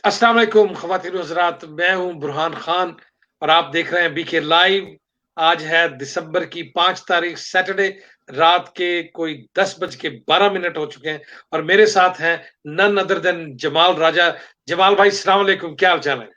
अस्सलाम वालेकुम ख़वातीन व हज़रात, मैं हूँ बुरहान खान और आप देख रहे हैं बीके लाइव। आज है दिसंबर की 5 तारीख सैटरडे, रात के कोई 10:12 हो चुके हैं और मेरे साथ हैं नन अदर देन जमाल राजा। जमाल भाई अस्सलाम वालेकुम, क्या हाल चाल है?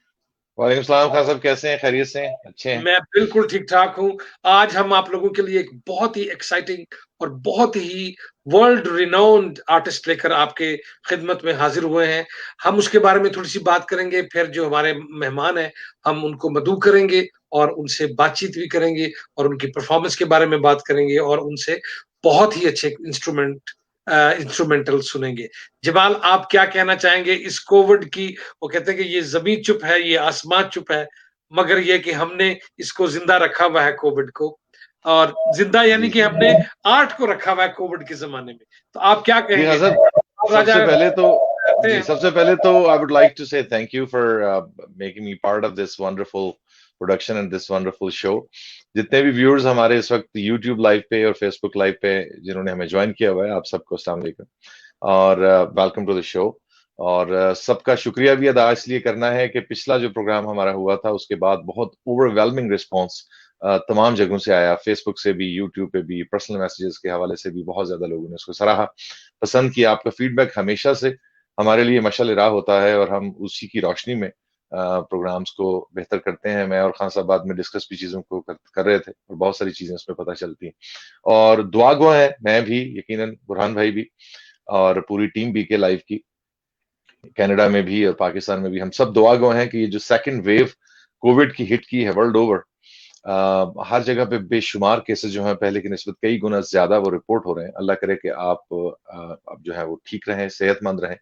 वालेकुम सलाम खान साहब, कैसे हैं? खैरियत से हैं? अच्छे हैं? मैं बिल्कुल ठीक-ठाक हूँ। आज हम आप लोगों के लिए एक बहुत ही एक्साइटिंग और बहुत ही वर्ल्ड रिनाउंड आर्टिस्ट लेकर आपके खिदमत में हाज़िर हुए हैं। हम उसके बारे में थोड़ी-सी बात करेंगे, फिर जो हमारे मेहमान हैं, हम उनको मदऊ करेंगे और उनसे बातचीत भी करेंगे और उनकी परफ़ॉर्मेंस के बारे में बात करेंगे और उनसे बहुत ही अच्छे इंस्ट्रूमेंटल सुनेंगे। जमाल, आप क्या कहना चाहेंगे इस कोविड की? वो कहते हैं कि ये ज़मीन चुप है, ये आसमान चुप है, मगर ये कि हमने इसको जिंदा रखा हुआ है कोविड को, और जिंदा यानी जी कि हमने आर्ट को रखा हुआ है कोविड के जमाने में। तो आप क्या जी कहेंगे? खान साहब, राजा कहते हैं। सबसे पहले तो I would like to say thank you for making me part of this wonderful production and this wonderful show. जितने भी व्यूअर्स हमारे इस वक्त यूट्यूब लाइव पे और फेसबुक लाइव पे जिन्होंने हमें ज्वाइन किया हुआ है, आप सबको अस्सलाम वालेकुम और वेलकम टू द शो। और सबका शुक्रिया भी अदा इसलिए करना है कि पिछला जो प्रोग्राम हमारा हुआ था उसके बाद बहुत ओवरवेलमिंग रिस्पांस तमाम जगहों से आया, फेसबुक से भी, यूट्यूब पे भी, पर्सनल मैसेजेस के हवाले से भी बहुत ज्यादा लोगों ने उसको सराहा, पसंद किया। आपका फीडबैक हमेशा से हमारे लिए मशाल राह होता है और हम उसी की रोशनी में प्रोग्राम्स को बेहतर करते हैं। मैं और खान साहब बाद में डिस्कस भी चीजों को कर रहे थे और बहुत सारी चीजें उसमें पता चलती हैं और दुआ गो है, मैं भी, यकीनन बुरहान भाई भी और पूरी टीम बीके लाइव की, कनाडा में भी और पाकिस्तान में भी, हम सब दुआ गो हैं कि ये जो सेकंड वेव कोविड की हिट की है वर्ल्ड ओवर, हर जगह पे बेशुमार केसेस जो हैं पहले की निस्बत कई गुना ज्यादा वो रिपोर्ट हो रहे हैं। अल्लाह करे कि आप जो है वो ठीक रहें, सेहतमंद रहें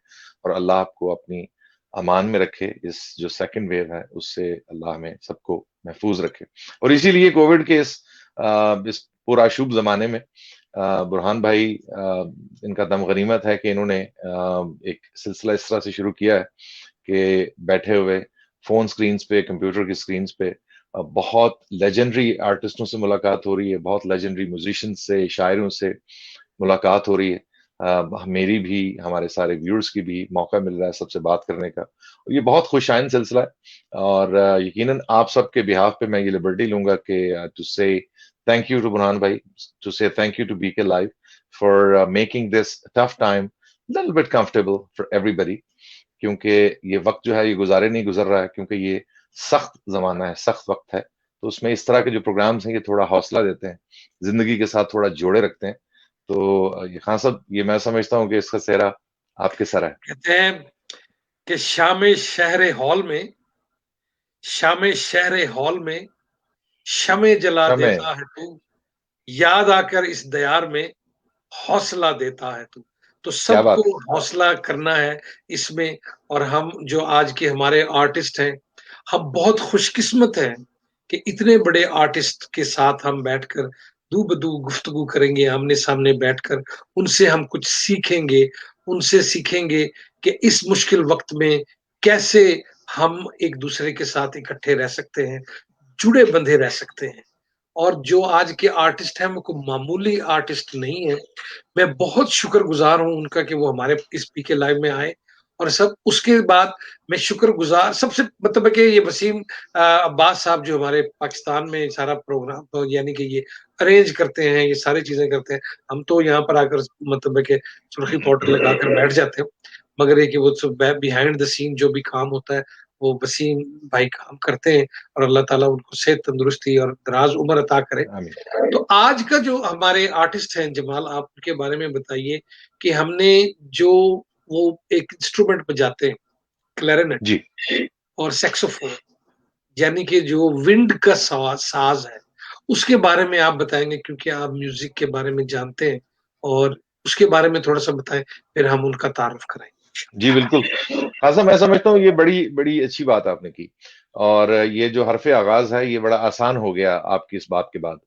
और अल्लाह आपको अपनी अमान में रखे। इस जो सेकंड वेव है उससे अल्लाह हमें सबको महफूज रखे। और इसीलिए कोविड के इस पूरा शुभ जमाने में बुरहान भाई, इनका दम गनीमत है कि इन्होंने एक सिलसिला इस तरह से शुरू किया है कि बैठे हुए फोन स्क्रीन्स पे, कंप्यूटर की स्क्रीन्स पे बहुत लेजेंडरी आर्टिस्टों से मुलाकात हो रही है, बहुत लेजेंडरी म्यूजिशियन से, शायरों से मुलाकात हो रही है। मेरी भी, हमारे सारे व्यूअर्स की भी मौका मिल रहा है सबसे बात करने का, और ये बहुत खुशाइन सिलसिला है। और यकीनन आप सबके बिहाफ पे मैं ये लिबर्टी लूंगा कि to say thank you to Burhan भाई, to say thank you to BK live for making this tough time little bit comfortable for everybody. क्योंकि ये वक्त जो है ये गुजारे नहीं गुजर रहा है, क्योंकि ये सख्त जमाना है, सख्त वक्त है। तो उसमें इस तरह के जो प्रोग्राम्स हैं ये थोड़ा हौसला देते हैं, जिंदगी के साथ थोड़ा जोड़े रखते हैं। तो ये खान साहब, ये मैं समझता हूँ कि इसका सेहरा आपके सर है। कहते हैं कि शामे शहरे हॉल में शमे जला समय। देता है तू, याद आकर इस दयार में हौसला देता है तू। तो क्या बात सबको हौसला करना है इसमें। और हम जो आज के हमारे आर्टिस्ट हैं, हम बहुत खुशकिस्मत हैं कि इतने बड़े आर्टिस्ट के साथ हम बैठकर दू-ब-दू गुफ्तगू करेंगे, आमने-सामने बैठकर। उनसे हम कुछ सीखेंगे, उनसे सीखेंगे कि इस मुश्किल वक़्त में कैसे हम एक-दूसरे के साथ इकट्ठे रह सकते हैं, जुड़े बंधे रह सकते हैं। और जो आज के आर्टिस्ट हैं, वो कोई मामूली आर्टिस्ट नहीं है। मैं बहुत शुक्रगुज़ार हूँ उनका कि वो हमारे इस पीके लाइव में आए। और सब उसके बाद मैं शुक्रगुज़ार सबसे मतलब है कि ये वसीम अब्बास साहब जो हमारे पाकिस्तान में सारा प्रोग्राम यानी कि ये अरेंज करते हैं, ये सारी चीज़ें करते हैं। हम तो यहाँ पर आकर मतलब है कि सुर्खी पाउडर लगाकर बैठ जाते हैं। मगर ये कि वो सब बिहाइंड द सीन जो भी काम होता है, वो वसीम भाई काम करते हैं और अल्लाह ताला उनको सेहत, तंदुरुस्ती और दराज़ उम्र अता करे। आमीन। तो आज का जो हमारे आर्टिस्ट हैं जमाल, आप उनके बारे में बताइए कि हमने जो वो एक इंस्ट्रूमेंट बजाते हैं, क्लैरिनेट जी और सैक्सोफोन, यानी कि जो विंड का साज है, उसके बारे में आप बताएंगे क्योंकि आप म्यूजिक के बारे में जानते हैं। और उसके बारे में थोड़ा सा बताएं, फिर हम उनका तारुफ कराएं। जी बिल्कुल खान साहब, मैं समझता हूँ ये बड़ी बड़ी अच्छी बात आपने की। और ये जो हरफे आगाज है ये बड़ा आसान हो गया आपकी इस बात के बाद।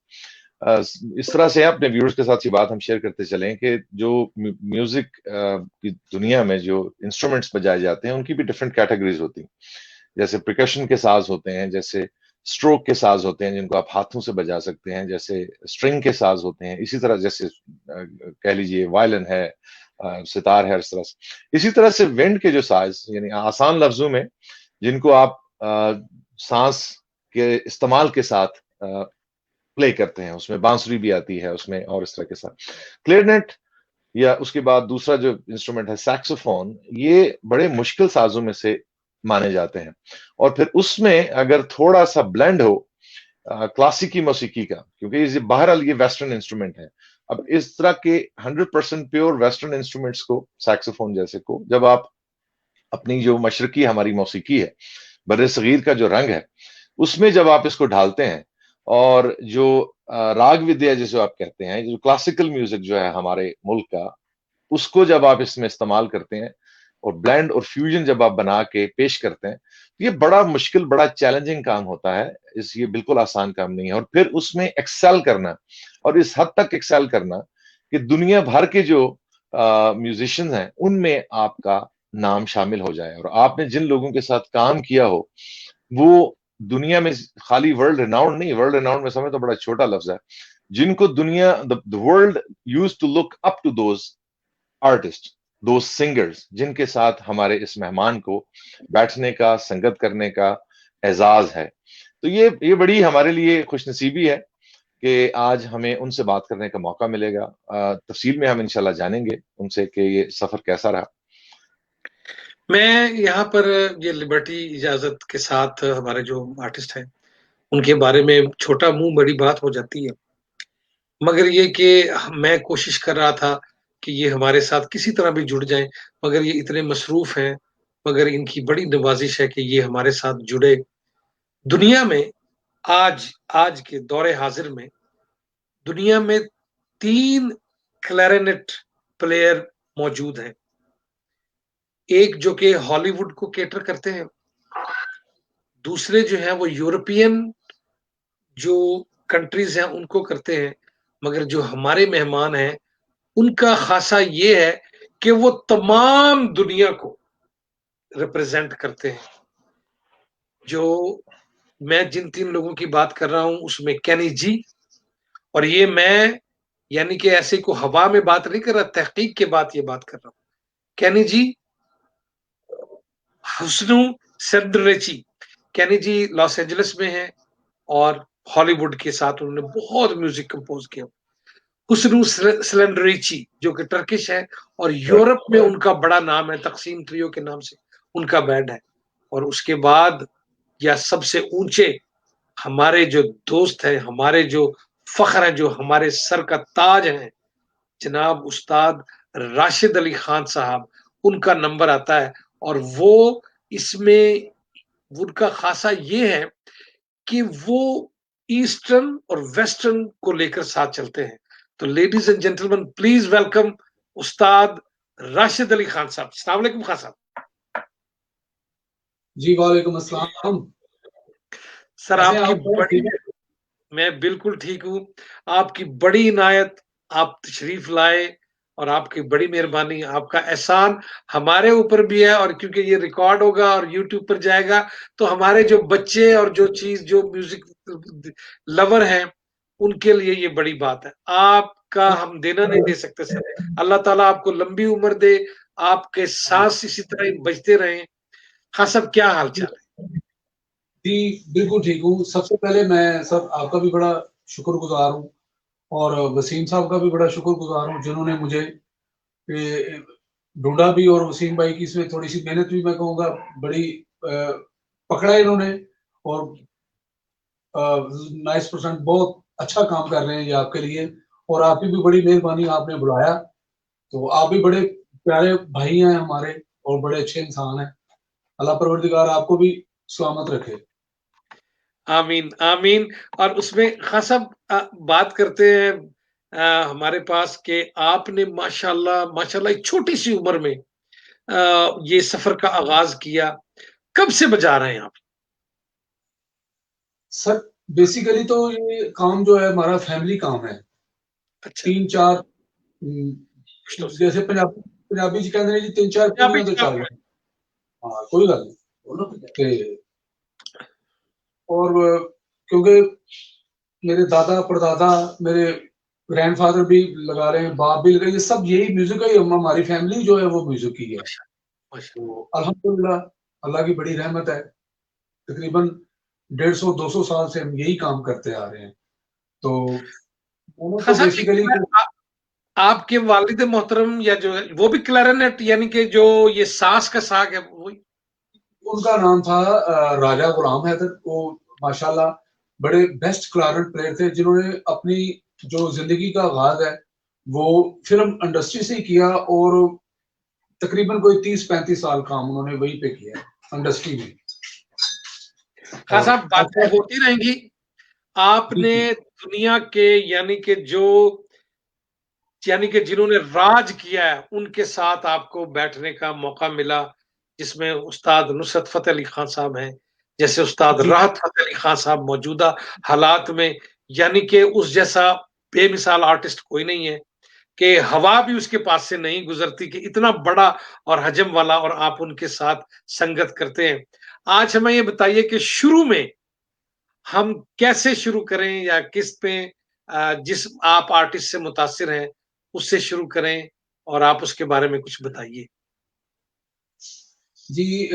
अ, इस तरह से अपने व्यूअर्स के साथ ये बात हम शेयर करते चलें कि जो म्यूजिक की दुनिया में जो इंस्ट्रूमेंट्स बजाए जाते हैं उनकी भी डिफरेंट कैटेगरीज होती हैं। जैसे प्रिकशन के साज होते हैं, जैसे स्ट्रोक के साज होते हैं जिनको आप हाथों से बजा सकते हैं, जैसे स्ट्रिंग के साज होते हैं, इसी तरह जैसे कह लीजिए वायलिन है, सितार है, इस तरह से। इसी तरह से विंड के जो साज, यानी आसान लफ्जों में जिनको आप सांस के इस्तेमाल के साथ प्ले करते हैं, उसमें बांसुरी भी आती है उसमें, और इस तरह के साथ क्लेरनेट, या उसके बाद दूसरा जो इंस्ट्रूमेंट है सैक्सोफोन, ये बड़े मुश्किल साजों में से माने जाते हैं। और फिर उसमें अगर थोड़ा सा ब्लेंड हो क्लासिकी मौसीकी का, क्योंकि ये बहरहाल ये वेस्टर्न इंस्ट्रूमेंट है। अब इस तरह के 100% प्योर वेस्टर्न इंस्ट्रूमेंट्स को, सैक्सोफोन जैसे को, जब आप अपनी जो मशरकी हमारी मौसीकी है, बर्रे सगीर का जो रंग है, उसमें जब आप इसको ढालते हैं, और जो राग विद्या जिसे आप कहते हैं, जो क्लासिकल म्यूजिक जो है हमारे मुल्क का, उसको जब आप इसमें इस्तेमाल करते हैं और ब्लेंड और फ्यूजन जब आप बना के पेश करते हैं, तो ये बड़ा मुश्किल, बड़ा चैलेंजिंग काम होता है। ये बिल्कुल आसान काम नहीं है। और फिर उसमें एक्सेल करना, और इस हद तक एक्सेल करना कि दुनिया भर के जो म्यूजिशियंस हैं उनमें आपका नाम शामिल हो जाए, और आपने जिन लोगों के साथ काम किया हो वो दुनिया में खाली वर्ल्ड रिनाउंड नहीं, वर्ल्ड रिनाउंड में समय तो बड़ा छोटा लफ्ज है, जिनको दुनिया, the world used to look up to those artist, दो सिंगर्स, जिनके साथ हमारे इस मेहमान को बैठने का, संगत करने का एजाज है। तो ये बड़ी हमारे लिए खुशनसीबी है कि आज हमें उनसे बात करने का मौका मिलेगा। तफसील में हम इंशाल्लाह जानेंगे उनसे कि ये सफर कैसा रहा। मैं यहाँ पर ये लिबर्टी इजाजत के साथ हमारे जो आर्टिस्ट हैं उनके बारे में छोटा मुंह बड़ी बात हो जाती है, मगर ये कि मैं कोशिश कर रहा था कि ये हमारे साथ किसी तरह भी जुड़ जाएं, मगर ये इतने मसरूफ हैं, मगर इनकी बड़ी नवाजिश है कि ये हमारे साथ जुड़े। दुनिया में आज आज के दौरे हाजिर में दुनिया में 3 क्लैरिनेट प्लेयर मौजूद हैं। एक जो कि हॉलीवुड को कैटर करते हैं, दूसरे जो हैं वो यूरोपियन जो कंट्रीज हैं उनको करते हैं, मगर जो हमारे मेहमान हैं उनका खासा ये है कि वो तमाम दुनिया को रिप्रेजेंट करते हैं। जो मैं जिन 3 लोगों की बात कर रहा हूं उसमें केनी जी, और ये मैं यानी कि ऐसे को हवा में बात नहीं कर रहा, तहकीक के बाद ये बात कर रहा हूं। केनी जी, हुस्नु सेंडरेची। केनी जी लॉस एंजलिस में है और हॉलीवुड के साथ उन्होंने बहुत म्यूजिक कंपोज किया। हुस्नु स्लेंडरेची जो कि टर्किश है और राइट। यूरोप में उनका बड़ा नाम है, तकसीम ट्रियो के नाम से उनका बैंड है। और उसके बाद या सबसे ऊंचे हमारे जो दोस्त हैं, हमारे जो फख्र है, जो हमारे सर का ताज है, जनाब उस्ताद राशिद अली खान साहब, उनका नंबर आता है। और वो इसमें उनका खासा ये है कि वो ईस्टर्न और वेस्टर्न को लेकर साथ चलते हैं। तो ladies and gentleman, please welcome उस्ताद राशिद अली खान साहब। अस्सलाम वालेकुम खान साहब। जी वालेकुम अस्सलाम। सर कैसे हैं आपकी आप? बड़ी, ठीक है। मैं बिल्कुल ठीक हूँ। आपकी बड़ी इनायत, आप तशरीफ लाए और आपकी बड़ी मेहरबानी, आपका एहसान हमारे ऊपर भी है। और क्योंकि ये रिकॉर्ड होगा और यूट्यूब पर जाएगा तो हमारे जो बच्चे और जो चीज जो म्यूजिक लवर हैं उनके लिए ये बड़ी बात है। आपका हम देना नहीं दे सकते सर। अल्लाह ताला आपको लंबी उम्र दे, आपके सांस इसी तरह ही बजते रहें। हाँ सब, क्या हाल चाल है? जी बिल्कुल ठीक हूँ। सबसे पहले मैं सब आपका भी बड़ा शुक्रगुजार हूँ और वसीम साहब का भी बड़ा शुक्रगुजार हूँ जिन्होंने मुझे ढूंढा भी, और वसीम भाई की इसमें थोड़ी सी मेहनत भी मैं कहूँगा बड़ी पकड़ा इन्होंने। और 90% बहुत अच्छा काम कर रहे हैं ये आपके लिए, और आपकी भी बड़ी मेहरबानी, आपने बुलाया। तो आप भी बड़े प्यारे भाई हैं हमारे और बड़े अच्छे इंसान हैं। अल्लाह परवरदिगार आपको भी सलामत रखे। आमीन आमीन। और उसमें खासा बात करते हैं हमारे पास कि आपने माशाल्लाह माशाल्लाह एक छोटी सी उम्र में ये सफर का आगाज किया। कब से बजा रहे हैं आप? सर बेसिकली तो ये काम जो है हमारा फैमिली काम है। अच्छा, 3-4 पुश्तों से जैसे पंजाबी पंजाबी च कहते हैं जी 3-4 पंजाबी पीढ़ियां तो च चल रही। हाँ कोई गल नहीं। ते और क्योंकि मेरे दादा परदादा मेरे ग्रैंडफादर भी लगा रहे हैं, बाप भी लगा, ये सब यही म्यूजिक का ही, हमारी फैमिली जो है वो म्यूजिक की है। तो अल्हम्दुलिल्लाह अल्लाह की बड़ी रहमत है, तकरीबन 150-200 साल से हम यही काम करते आ रहे हैं। तो दोनों तो अच्छा, बेसिकली आपके वालिद मोहतरम या जो है वो भी क्लैरिनेट यानी कि जो ये सास का साग है वो? उनका नाम था राजा गुलाम हैदर। वो माशाल्लाह बड़े बेस्ट क्लारनेट प्लेयर थे, जिन्होंने अपनी जो जिंदगी का आगाज है वो फिल्म इंडस्ट्री से ही किया, और तकरीबन कोई 30-35 साल काम उन्होंने वहीं पे किया इंडस्ट्री में। खान और साहब, बातें होती रहेंगी। आपने दुनिया के यानी कि जिन्होंने राज किया है उनके साथ आपको बैठने का मौका मिला, जिसमें उस्ताद नुसरत फतेह अली खान साहब हैं, जैसे उस्ताद जी, राहत फतेह अली खान साहब मौजूदा हालात में, यानी कि उस जैसा बेमिसाल आर्टिस्ट कोई नहीं है, कि हवा भी उसके पास से नहीं गुजरती, कि इतना बड़ा और हजम वाला, और आप उनके साथ संगत करते हैं। आज हमें ये बताइए कि शुरू में हम कैसे शुरू करें, या किस पे जिस आप आर्टिस्ट से मुतासिर हैं उससे शुरू करें, और आप उसके बारे में कुछ बताइए। जी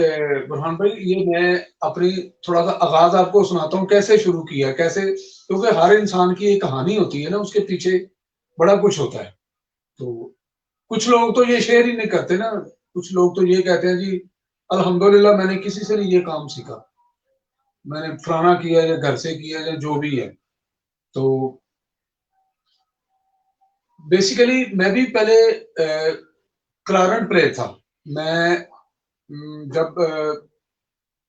बुरहान भाई, ये मैं अपनी थोड़ा सा आगाज आपको सुनाता हूँ, कैसे शुरू किया, कैसे, क्योंकि हर इंसान की एक कहानी होती है ना, उसके पीछे बड़ा कुछ होता है। तो कुछ लोग तो ये शेयर ही नहीं करते ना, कुछ लोग तो ये कहते हैं जी अल्हम्दुलिल्लाह मैंने किसी से नहीं ये काम सीखा, मैंने फलाना किया या घर से किया या जो भी है। तो बेसिकली मैं भी पहले क्लारनेट प्लेयर था। मैं जब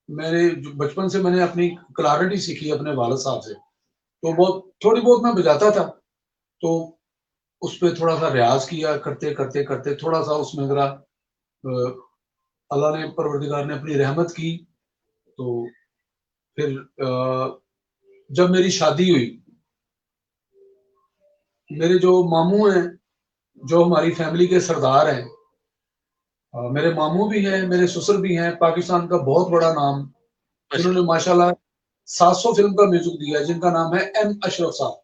मैंने बचपन से मैंने अपनी क्लारनेट ही सीखी अपने वालिद साहब से, तो बहुत थोड़ी बहुत मैं बजाता था। तो उस पे थोड़ा सा रियाज किया, करते करते करते थोड़ा सा उसमें जरा अल्लाह ने, परवरदिगार ने अपनी रहमत की। तो फिर जब मेरी शादी हुई, मेरे जो मामू हैं, जो हमारी फैमिली के सरदार हैं, मेरे मामू भी हैं, मेरे ससुर भी हैं, पाकिस्तान का बहुत बड़ा नाम, जिन्होंने माशाल्लाह 700 फिल्म का म्यूजिक दिया, जिनका नाम है एम अशरफ साहब।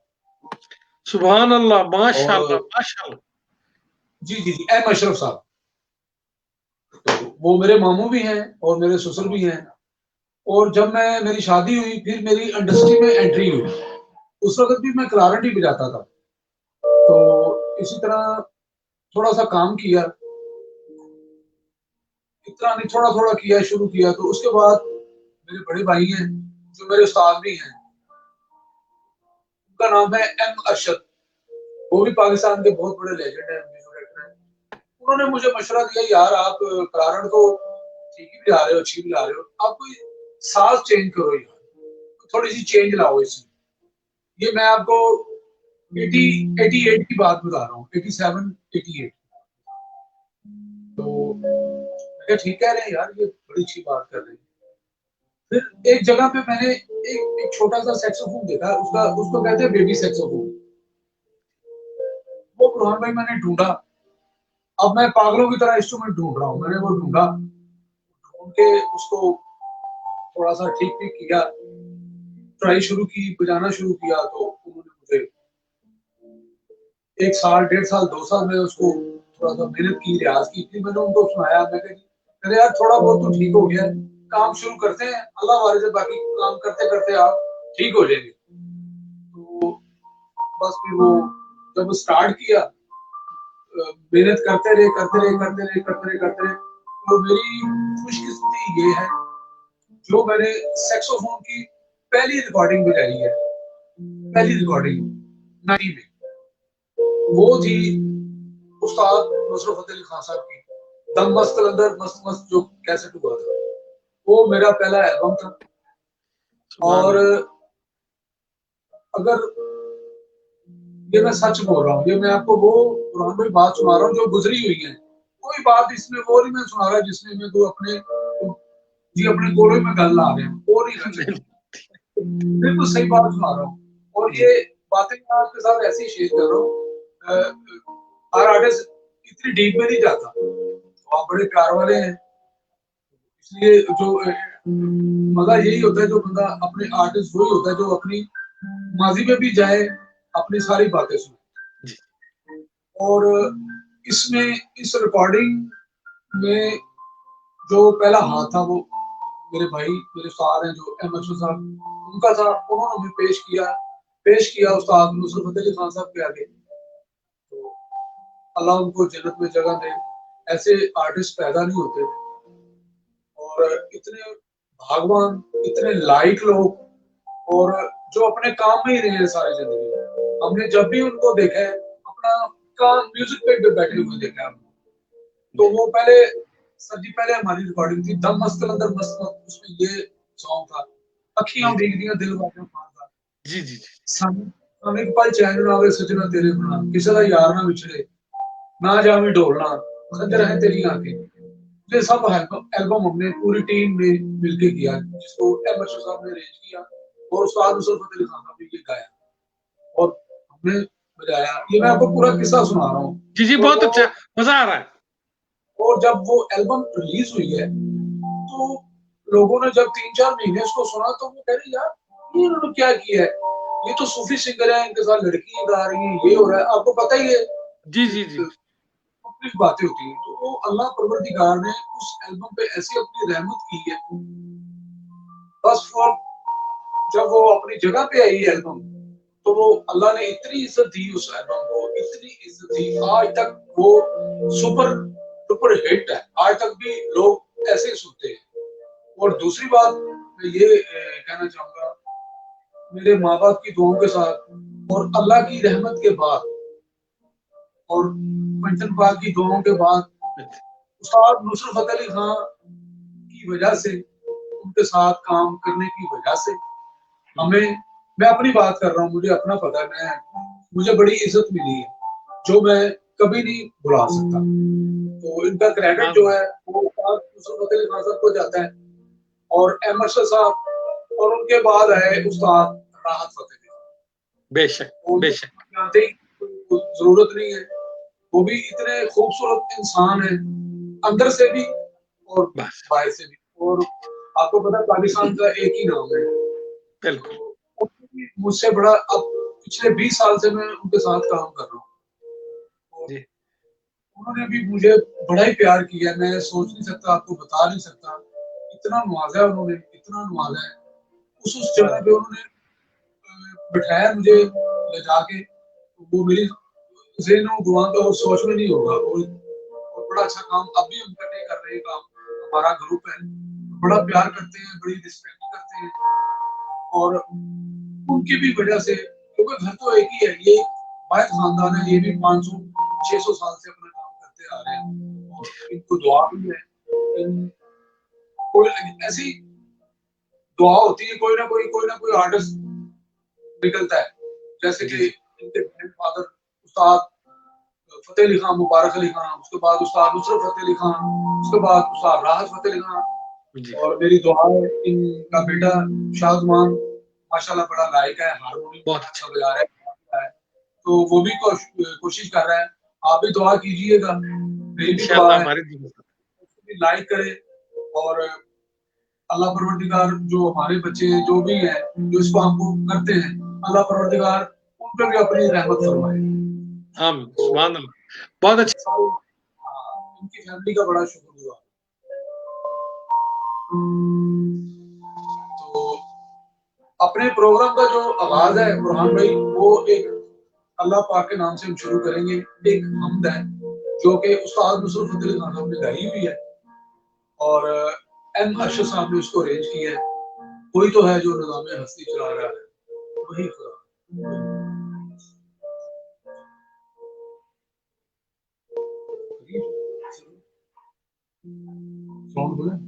सुभान अल्लाह, माशाल्लाह और माशाल्लाह। जी जी जी, एम अशरफ साहब, तो वो मेरे मामू भी हैं और मेरे ससुर भी हैं। और जब मेरी शादी हुई, फिर मेरी इंडस्ट्री में एंट्री हुई, उस वक्त भी मैं क्लारनेट ही बजाता था। तो इसी तरह थोड़ा सा काम किया, इतना नहीं, थोड़ा थोड़ा किया, शुरू किया। तो उसके बाद मेरे बड़े भाई हैं, जो मेरे उस्ताद भी हैं, उनका नाम है एम अरशद। वो भी पाकिस्तान के बहुत बड़े लेजेंड है, म्यूजिक डायरेक्टर हैं। उन्होंने मुझे मशवरा दिया, यार आप क्लारनेट तो ठीक ही बजा रहे हो, अच्छी बजा रहे हो, आप कोई साज चेंज करो यार, थोड़ी सी चेंज लाओ इसमें। ये मैं आपको 88 की बात बता रहा हूँ, 87 88। तो मैं ठीक कह रहे हैं यार, ये बड़ी अच्छी बात कर रहे हैं। फिर एक जगह पे मैंने एक छोटा सा सेक्सोफोन देखा, उसका उसको कहते हैं बेबी सेक्सोफोन। वो बुरहान भाई मैंने ढूंढा। अब मैं पागलों की तरह इंस्ट्रूमेंट ढूंढ रहा हूँ, मैंने वो ढूंढा, ढूंढ के उसको थोड़ा सा ठीक ठीक किया, ट्राई शुरू की, बजाना शुरू किया। तो उन्होंने मुझे 1 साल, 1.5 साल, 2 साल में उसको थोड़ा सा मेहनत की, रियाज की। फिर मैंने उनको सुनाया, मैं कहा यार थोड़ा बहुत तो ठीक हो गया है, काम शुरू करते हैं, अल्लाह वाले से बाकी काम करते करते आप ठीक हो जाएंगे। तो बस फिर वो जब स्टार्ट किया, मेहनत करते रहे करते रहे करते रहे करते रहे करते रहे। तो मेरी खुशकिस्मती ये है, जो मैंने सेक्सोफोन की पहली रिकॉर्डिंग बजाई है, पहली रिकॉर्डिंग 90 में, वो थी उस्ताद नुसरत फतेह अली खान साहब की, दम मस्त कलंदर मस्त मस्त, जो कैसेट हुआ था, वो मेरा पहला एल्बम था। सुभान और अल्लाह। अगर ये मैं सच बोल रहा हूँ, ये मैं आपको वो पुरानी कोई बात सुना रहा हूँ जो गुजरी हुई है, कोई बात इसमें वो नहीं मैं सुना रहा जिसमें मैं तो अपने जी अपने गोले में गल ला रहे हैं, वो नहीं रची, बिल्कुल सही बात सुना रहा हूँ। और जी। ये बातें मैं आपके साथ ऐसे ही शेयर कर रहा हूँ। हर आर्टिस्ट इतनी डीप में नहीं जाता, तो आप बड़े प्यार वाले हैं, इसलिए जो मजा यही होता है, जो बंदा अपने आर्टिस्ट वही होता है जो अपनी माजी में भी जाए, अपनी सारी बातें सुने। और इसमें इस रिकॉर्डिंग में जो पहला हाथ था वो मेरे भाई मेरे उस्ताद हैं जो अहमद साहब उनका था। उन्होंने हमें पेश किया उस्ताद नुसरत फतेह अली खान साहब के आगे। तो अल्लाह उनको जन्नत में जगह दे। ऐसे आर्टिस्ट पैदा नहीं होते और इतने भागवान, इतने लाइक लोग और जो अपने काम में ही रहे हैं सारी जिंदगी। हमने जब भी उनको देखा है अपना काम म्यूजिक पे बैठे हुए देखा है। तो वो पहले सर जी पहले हमारी रिकॉर्डिंग थी दम मस्त कलंदर मस्त मस्त, उसमें ये सॉन्ग था अखियां जी उड़ीक दियां दिल वाले मारदा जी जी जी ਸਾਨੂੰ ਇੱਕ ਪਲ ਚੈਨ ਨਾ ਆਵੇ ਸਜਣਾ ਤੇਰੇ ਬਿਨਾ ਕਿਸੇ ਦਾ ਯਾਰ ਨਾ ਵਿਛੜੇ ना जावी ढोलना खंजर है तेरी आंखें। ये सब एल्बम हमने पूरी टीम ने मिलके किया जिसको अहमद शा साहब ने अरेंज किया और उस्ताद नुसरत फतेह अली खान साहब ने ये गाया और हमने बजाया। ये मैं आपको पूरा किस्सा सुना रहा हूँ। जी जी, बहुत अच्छा, मजा आ रहा है। और जब वो एल्बम रिलीज हुई है तो लोगों ने जब 3-4 महीने उसको सुना तो वो कह रहे यार ये इन्होंने क्या किया है, ये तो सूफी सिंगर है, इनके साथ लड़कियां गा रही हैं, ये हो रहा है। आपको पता ही है जी जी जी मुख्तलिफ बातें होती हैं। तो वो अल्लाह परवरदिगार ने उस एल्बम पे ऐसी अपनी रहमत की है बस फॉर जब वो अपनी जगह पे आई एल्बम तो वो अल्लाह ने इतनी इज्जत दी उस एल्बम को, इतनी इज्जत दी आज तक वो सुपर डुपर हिट है। आज तक भी लोग ऐसे ही सुनते हैं। और दूसरी बात मैं ये कहना चाहूंगा मेरे माँ बाप की दुआओं के साथ और अल्लाह की रहमत के बाद और पंचन पाक की दुआओं के बाद उस्ताद नुसरत फतेह अली खान की वजह से उनके साथ काम करने की वजह से हमें, मैं अपनी बात कर रहा हूँ, मुझे अपना पता है, मैं मुझे बड़ी इज्जत मिली है जो मैं कभी नहीं भुला सकता। तो इनका क्रेडिट जो है वो उस्ताद नुसरत फतेह अली खान साहब को जाता है और अहमद शा साहब और उनके बाद है उस्ताद राहत फतेह अली खान। बेशक बेशक, जानते ही कोई जरूरत नहीं है। वो भी इतने खूबसूरत इंसान है अंदर से भी और बस बाहर से भी। और आपको पता है पाकिस्तान का एक ही नाम है। बिल्कुल। मुझसे बड़ा अब पिछले 20 साल से मैं उनके साथ काम कर रहा हूँ। जी उन्होंने भी मुझे बड़ा ही प्यार किया, मैं सोच नहीं सकता, आपको बता नहीं सकता। इतना नवाजा है उन्होंने, इतना नवाजा है। उस जगह पे उन्होंने बिठाया मुझे ले जाके, वो मेरी ज़हन में गुमान तो और सोच में नहीं होगा। और बड़ा अच्छा काम अब भी हम इकट्ठे कर रहे हैं काम। हमारा ग्रुप है, बड़ा प्यार करते हैं, बड़ी रिस्पेक्ट करते हैं और उनकी भी वजह से क्योंकि घर तो एक ही है, ये वाहिद खानदान है, ये भी 500-600 साल से अपना काम करते आ रहे हैं और इनको दुआ भी है। कोई ऐसी दुआ होती है, कोई ना कोई आर्टिस्ट निकलता है जैसे कि इनके ग्रैंडफादर उस्ताद फतेह अली खान, मुबारक अली खान, उसके बाद उस्ताद नुसरत फतेह अली खान, उसके बाद उस्ताद राहत फतेह अली खान। और मेरी दुआ है इनका बेटा शाहजमान माशाल्लाह बड़ा लायक है, हारमोनियम बहुत अच्छा बजा रहा है। तो वो भी कोशिश कर रहा है। आप भी दुआ कीजिएगा, मेरी भी दुआ है, लाइक करे और अल्लाह परवरदिगार जो हमारे बच्चे हैं जो भी हैं जो इसको हमको करते हैं, अल्लाह परवरदिगार उन पे भी अपनी रहमत फरमाए। सुभान अल्लाह, बहुत अच्छा। उनकी फैमिली का बड़ा शुक्रगुजार। तो अपने प्रोग्राम का जो आगाज है बुरहान भाई, वो एक अल्लाह पाक के नाम से हम शुरू करेंगे। एक हम्द है जो कि उस्ताद नुसरत फतेह अली खान साहब ने गाई हुई है और एम अरशद साहब ने उसको अरेंज किया है। कोई तो है जो निज़ाम हस्ती चला रहा है, वही खुदा। साउंड बोले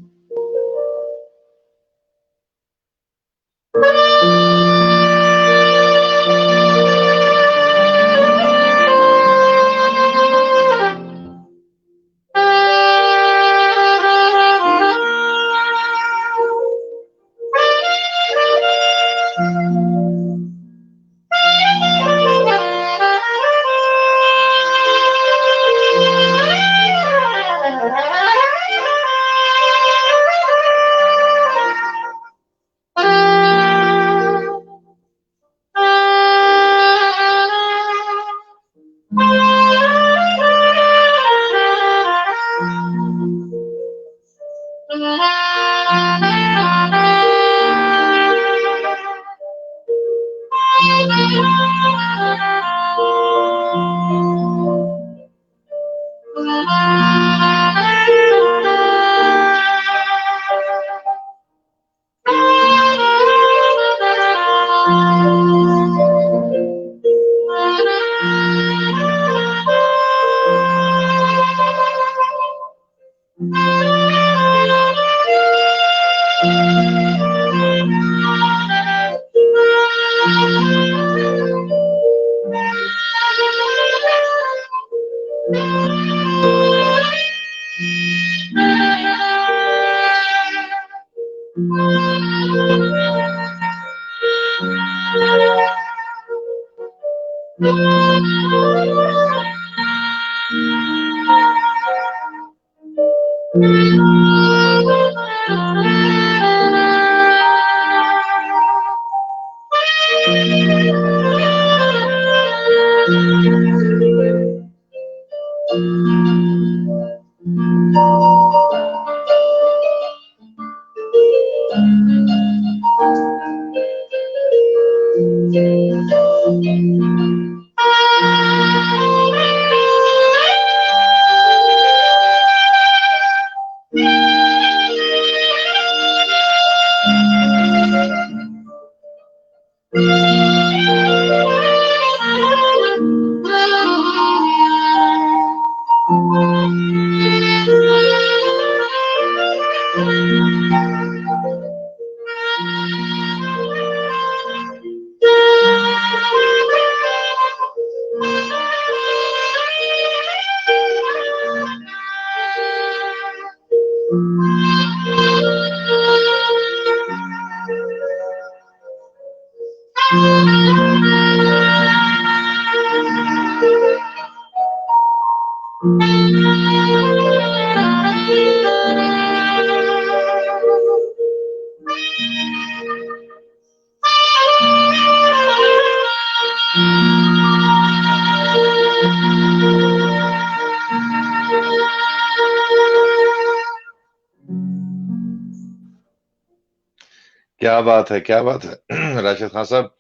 क्या बात है, क्या बात है। राशिद खान साहब,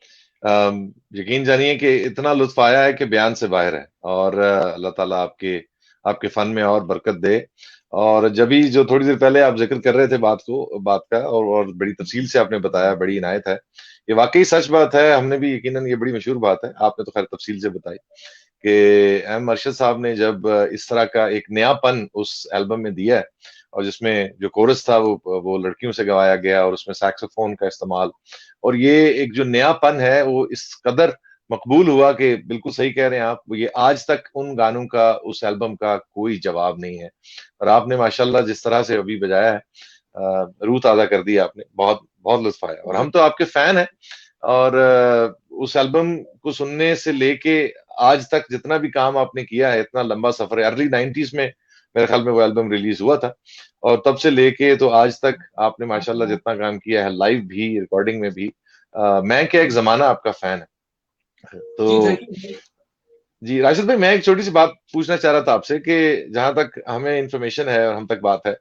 यकीन जानिए कि इतना लुत्फ आया है कि बयान से बाहर है। और अल्लाह ताला आपके आपके फन में और बरकत दे। और जभी जो थोड़ी देर पहले आप जिक्र कर रहे थे बात का, और बड़ी तफसील से आपने बताया, बड़ी इनायत है। ये वाकई सच बात है, हमने भी यकीनन, ये बड़ी मशहूर बात है, आपने तो खैर तफसील से बताई कि एम अरशद साहब ने जब इस तरह का एक नयापन उस एल्बम में दिया है, और जिसमें जो कोरस था वो लड़कियों से गवाया गया, और उसमें सैक्सोफोन का इस्तेमाल, और ये एक जो नयापन है वो इस कदर मकबूल हुआ कि बिल्कुल सही कह रहे हैं आप, ये आज तक उन गानों का, उस एल्बम का कोई जवाब नहीं है। और आपने माशाल्लाह जिस तरह से अभी बजाया है, रूह ताज़ा कर दी आपने, बहुत बहुत लुत्फ आया। और हम तो आपके फैन हैं। और उस एल्बम को सुनने से लेके आज तक जितना भी काम आपने किया है, इतना लंबा सफर है। अर्ली 90s में मेरे ख्याल में वो एल्बम रिलीज हुआ था, और तब से लेके तो आज तक आपने माशाल्लाह जितना काम किया है, लाइव भी, रिकॉर्डिंग में भी, मैं क्या, एक जमाना आपका फैन है। जी, तो थैंक यू। जी राशिद भाई, मैं एक छोटी सी बात पूछना चाह रहा था आपसे कि जहां तक हमें इंफॉर्मेशन है और हम तक बात है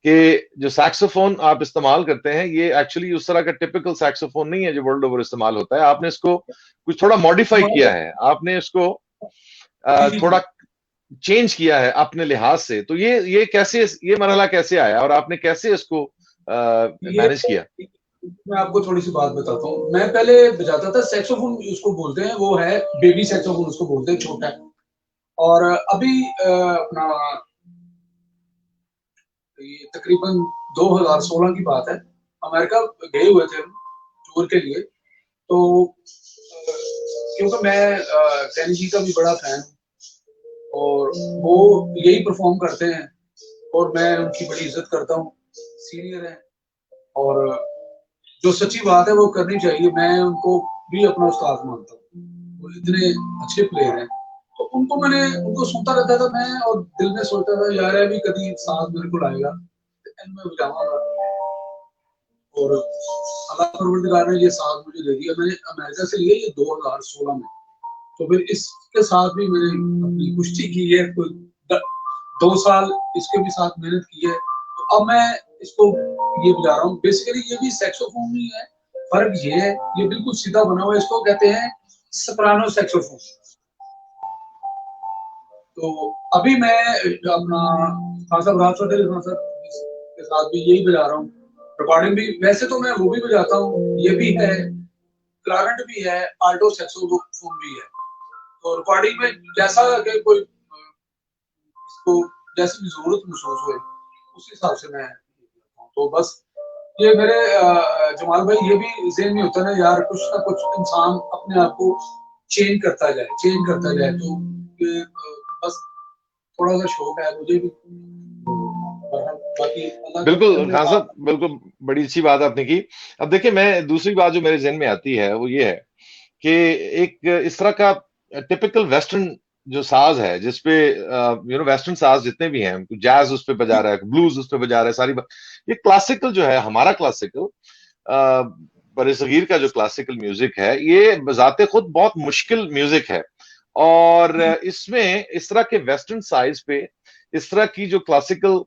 कि जो सैक्सोफोन आप इस्तेमाल करते हैं, ये एक्चुअली उस तरह का टिपिकल सैक्सोफोन नहीं है जो वर्ल्ड ओवर इस्तेमाल होता है। आपने इसको कुछ थोड़ा मॉडिफाई किया है, आपने इसको जी, जी, थोड़ा जी। चेंज किया है अपने लिहाज से। तो ये कैसे, ये मरहला कैसे आया, और आपने कैसे इसको ये मैनेज किया? मैं आपको थोड़ी-सी बात बताता हूँ। मैं पहले बजाता था सैक्सोफ़ोन, उसको बोलते हैं, वो है बेबी सैक्सोफ़ोन उसको बोलते हैं, छोटा है। और अभी अपना ये तकरीबन 2016 की बात है, अमेरिका गए हुए थे हम टूर के लिए। तो क्योंकि मैं टेनी जी का भी बड़ा फैन हूँ और वो यही परफ़ॉर्म करते हैं और मैं उनकी बड़ी इज़्ज़त करता हूँ, सीनियर हैं और जो सच्ची बात है वो करनी चाहिए। मैं उनको भी अपना उस्ताद मानता हूँ। वो इतने अच्छे प्लेयर हैं। तो उनको सुनता रहता था मैं और दिल में सोचता था यार अभी कभी साथ मेरे को लाएगा, तो मैं बजाऊँगा। और अल्लाह परवरदिगार ने ये साथ मुझे दे दिया। मैंने अमेरिका से लिया ये 2016 में। तो फिर इसके साथ भी मैंने अपनी कुश्ती की है, कोई 2 साल इसके भी साथ मेहनत की है। तो अब मैं इसको ये बजा रहा हूँ। बेसिकली ये भी सैक्सोफोन ही है, फर्क ये है ये बिल्कुल सीधा बना हुआ है, इसको कहते हैं सोप्रानो सैक्सोफोन। तो अभी मैं अपना खान साहब राज फतेह अली खान साहब के साथ भी यही बजा रहा हूँ। रिकॉर्डिंग भी वैसे तो मैं वो भी बजाता हूँ, ये भी है, क्लारनेट भी है, आल्टो सैक्सोफोन भी है। तो रिकॉर्डिंग में जैसा कि कोई इसको जैसी भी जरूरत महसूस हुए उस हिसाब से मैं तो बस ये मेरे जमाल भाई ये भी ज़हन में होता है ना यार, कुछ ना कुछ इंसान अपने आप को चेंज करता जाए तो ये बस थोड़ा सा शौक है मुझे भी। तो बाकी अल्लाह के बिल्कुल फजल से खान साहब, बिल्कुल बड़ी अच्छी बात आपने की। अब देखिए, मैं दूसरी बात जो मेरे जहन में आती है वो ये है कि एक इस तरह का टिपिकल वेस्टर्न जो साज है, जिसपे वेस्टर्न साज जितने भी हैं, जैज उस पे बजा रहा है, ब्लूज उस पे बजा रहा है, सारी ये क्लासिकल जो है, हमारा क्लासिकल बरसगीर का जो क्लासिकल म्यूजिक है, ये बजाते खुद बहुत मुश्किल म्यूजिक है। और इसमें इस तरह के वेस्टर्न साइज पे इस तरह की जो क्लासिकल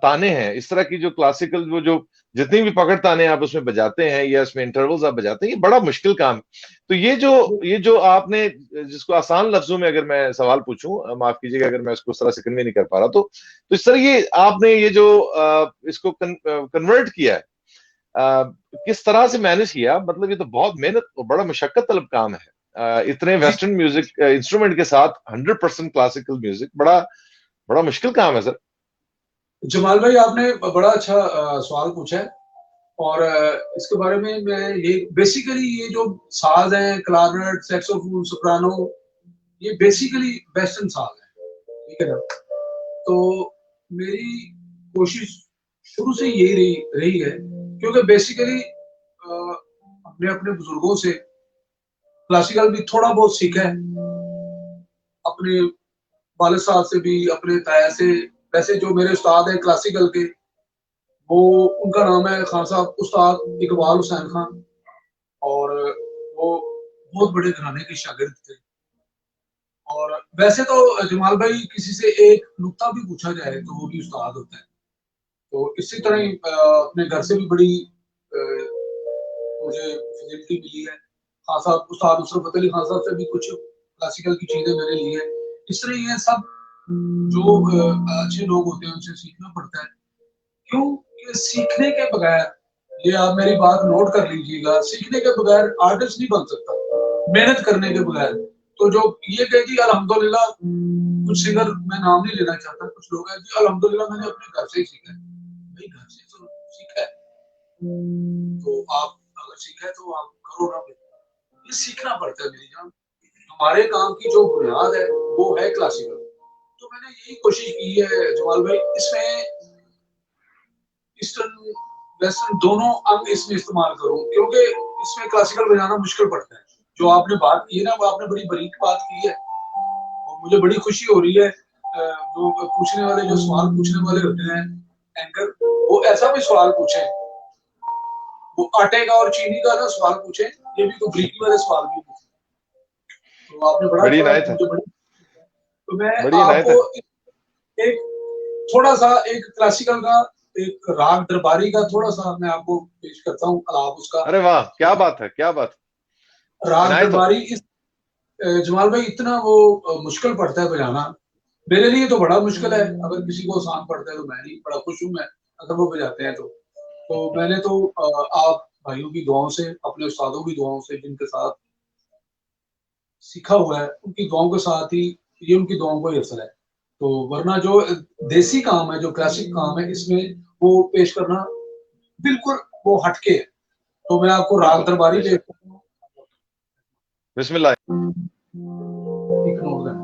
ताने हैं, इस तरह की जो क्लासिकल वो जो जितनी भी पकड़ ताने आप उसमें बजाते हैं या इसमें इंटरवल्स आप बजाते हैं, ये बड़ा मुश्किल काम है। तो ये जो आपने, जिसको आसान लफ्जों में अगर मैं सवाल पूछूं, माफ कीजिएगा अगर मैं इसको उस तरह से कन्वे नहीं कर पा रहा, तो इस तरह ये आपने ये जो इसको कन्वर्ट किया है, किस तरह से मैनेज किया? मतलब ये तो बहुत मेहनत और बड़ा मशक्कत तलब काम है, इतने जी वेस्टर्न म्यूजिक इंस्ट्रूमेंट के साथ 100% क्लासिकल म्यूजिक, बड़ा बड़ा मुश्किल काम है सर। जमाल भाई आपने बड़ा अच्छा सवाल पूछा है। और इसके बारे में मैं ये बेसिकली ये जो साज है क्लारनेट सैक्सोफोन सोप्रानो ये बेसिकली वेस्टर्न साज है, ठीक है ना। तो मेरी कोशिश शुरू से यही रही है क्योंकि बेसिकली अपने अपने बुजुर्गों से क्लासिकल भी थोड़ा बहुत सीखा है, अपने वालिद साहब से भी, अपने ताया से। वैसे जो मेरे उस्ताद हैं क्लासिकल के, वो उनका नाम है खान साहब उस्ताद इकबाल हुसैन खान, और वो बहुत बड़े घराने के शागिर्द थे। और वैसे तो जमाल भाई किसी से एक नुक्ता भी पूछा जाए तो वो भी उस्ताद होता है। तो इसी तरह ही अपने घर से भी बड़ी मुझे फैसिलिटी मिली है। खान साहब उस्ताद नुसरत फतेह अली खान साहब से भी कुछ क्लासिकल की चीजें मैंने ली है। इस तरह ये सब जो अच्छे लोग होते हैं उनसे सीखना पड़ता है। क्यों कि सीखने के बगैर, ये आप मेरी बात नोट कर लीजिएगा, सीखने के बगैर आर्टिस्ट नहीं बन सकता, मेहनत करने के बगैर। तो जो ये कहे जी अल्हम्दुलिल्लाह, कुछ सिंगर, मैं नाम नहीं लेना चाहता, कुछ लोग हैं जी अल्हम्दुलिल्लाह मैंने अपने घर से ही सीखा है। भाई घर से तो सीखा है, तो आप अगर सीखा है तो आप करो ना। ये सीखना पड़ता है मेरी जान। हमारे काम की जो बुनियाद है वो है क्लासिकल। तो मैंने यही कोशिश की है जमाल भाई, इसमें ईस्टर्न वेस्टर्न दोनों अंग इसमें इस्तेमाल करूं, क्योंकि इसमें क्लासिकल बजाना मुश्किल पड़ता है। जो आपने बात की है ना, वो आपने बड़ी बारीक बात की है और मुझे बड़ी खुशी हो रही है। जो पूछने वाले, जो सवाल पूछने वाले होते हैं एंकर, वो ऐसा भी सवाल पूछे, वो आटे का और चीनी का ना सवाल पूछे, ये भी तो बारीकी वाले सवाल भी पूछे। तो आपने बड़ा बड़ी इनायत है, मुझे बड़ी, तो मैं बड़ी इनायत आपको है। एक थोड़ा सा एक क्लासिकल का, एक राग दरबारी का थोड़ा सा मैं आपको पेश करता हूँ अलाप उसका। अरे वाह, क्या बात है, क्या बात, राग इनायत हो। दरबारी इस जमाल भाई इतना वो मुश्किल पड़ता है बजाना। मेरे लिए तो बड़ा मुश्किल है, अगर किसी को आसान पड़ता है तो मैं ही बड़ा खुश हूँ मैं, अगर वो बजाते हैं तो मैंने तो आप भाइयों की दुआओं से, अपने उस्तादों की दुआओं से, जिनके साथ सीखा हुआ है, उनकी दुआओं के साथ ही ये उनकी दुआओं को ही असर है। तो वरना जो देसी काम है, जो क्लासिक काम है, इसमें वो पेश करना बिल्कुल वो हटके है। तो मैं आपको राग बिल्कुल, दरबारी पेश बेशक। करता हूँ। बिस्मिल्लाह। एक नोट देना।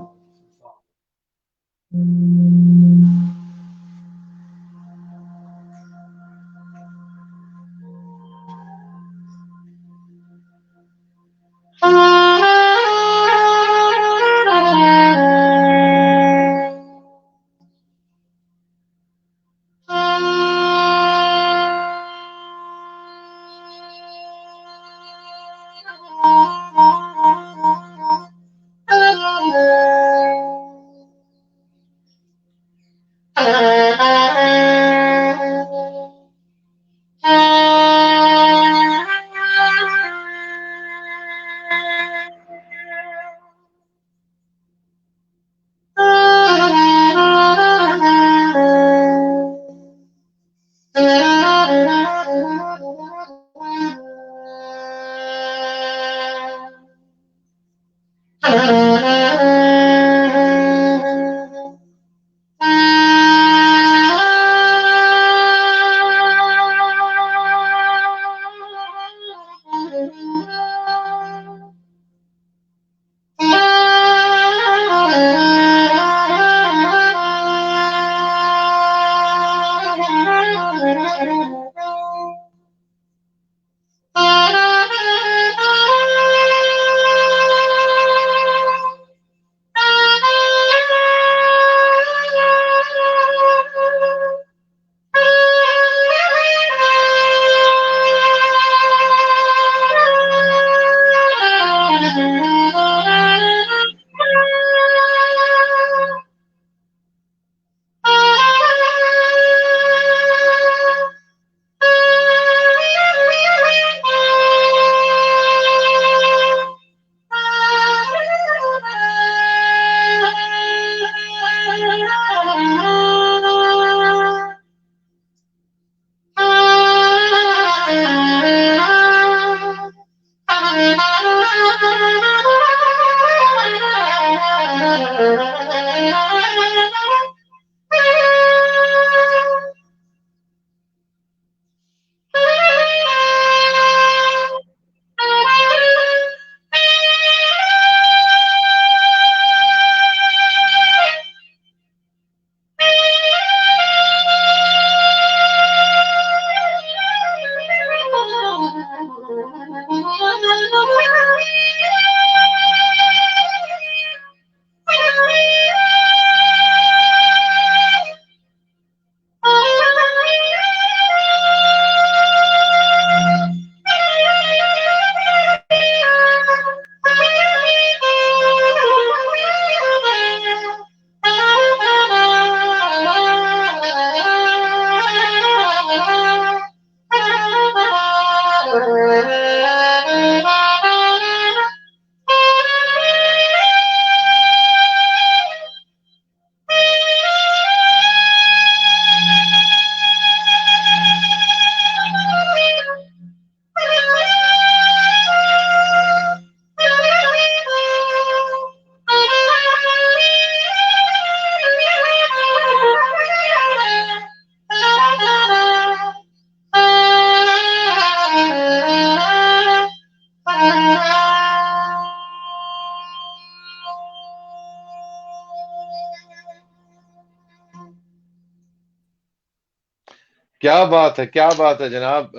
क्या बात है जनाब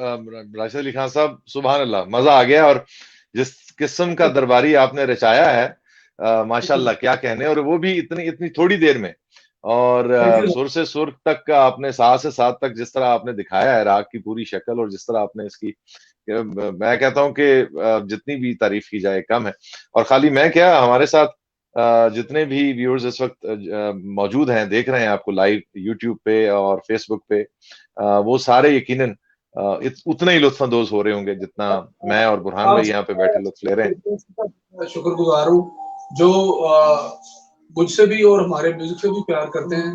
राशिद अली खान साहब, सुभान अल्लाह, मजा आ गया। और जिस किस्म का दरबारी आपने रचाया है, माशाल्लाह क्या कहने, और वो भी इतनी इतनी थोड़ी देर में। और थैंक यू। सुर से सुर तक का आपने, साथ से साथ तक जिस तरह आपने दिखाया है राग की पूरी शक्ल, और जिस तरह आपने इसकी, मैं कहता हूं कि जितनी भी तारीफ की जाए कम है। और खाली मैं क्या, हमारे साथ जितने भी व्यूअर्स इस वक्त मौजूद हैं, देख रहे हैं आपको लाइव यूट्यूब पे और फेसबुक पे, वो सारे यकीनन उतना ही लुत्फानंदोज हो रहे होंगे जितना मैं और बुरहान आप भाई यहाँ पे बैठे लुत्फ ले रहे हैं। शुक्रगुजार हूँ जो मुझसे भी और हमारे म्यूजिक से भी प्यार करते हैं।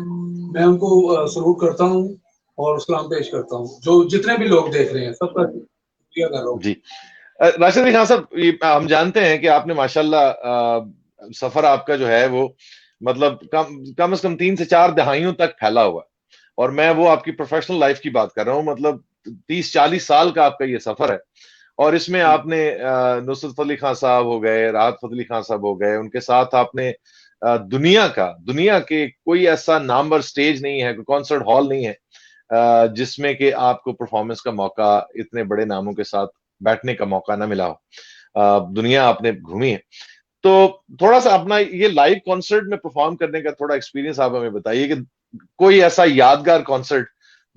मैं उनको सलूट करता हूँ और सलाम पेश करता हूँ, जो जितने भी लोग देख रहे हैं सबका शुक्रिया कर रहा हूँ। जी राशिद अली खान साहब, हम जानते हैं कि आपने माशाल्लाह सफर आपका जो है वो, मतलब कम से कम 3 से 4 दहाइयों तक फैला हुआ है। और मैं वो आपकी प्रोफेशनल लाइफ की बात कर रहा हूँ, मतलब 30-40 साल का आपका ये सफर है। और इसमें आपने नुसरत फतेह अली खान साहब हो गए, राहत फतेह अली खान साहब हो गए, उनके साथ आपने दुनिया के कोई ऐसा नामवर स्टेज नहीं है, कोई कॉन्सर्ट हॉल नहीं है जिसमें कि आपको परफॉर्मेंस का मौका, इतने बड़े नामों के साथ बैठने का मौका ना मिला हो। दुनिया आपने घूमी है। तो थोड़ा सा अपना ये लाइव कॉन्सर्ट में परफॉर्म करने का थोड़ा एक्सपीरियंस आप हमें बताइए, कि कोई ऐसा यादगार कॉन्सर्ट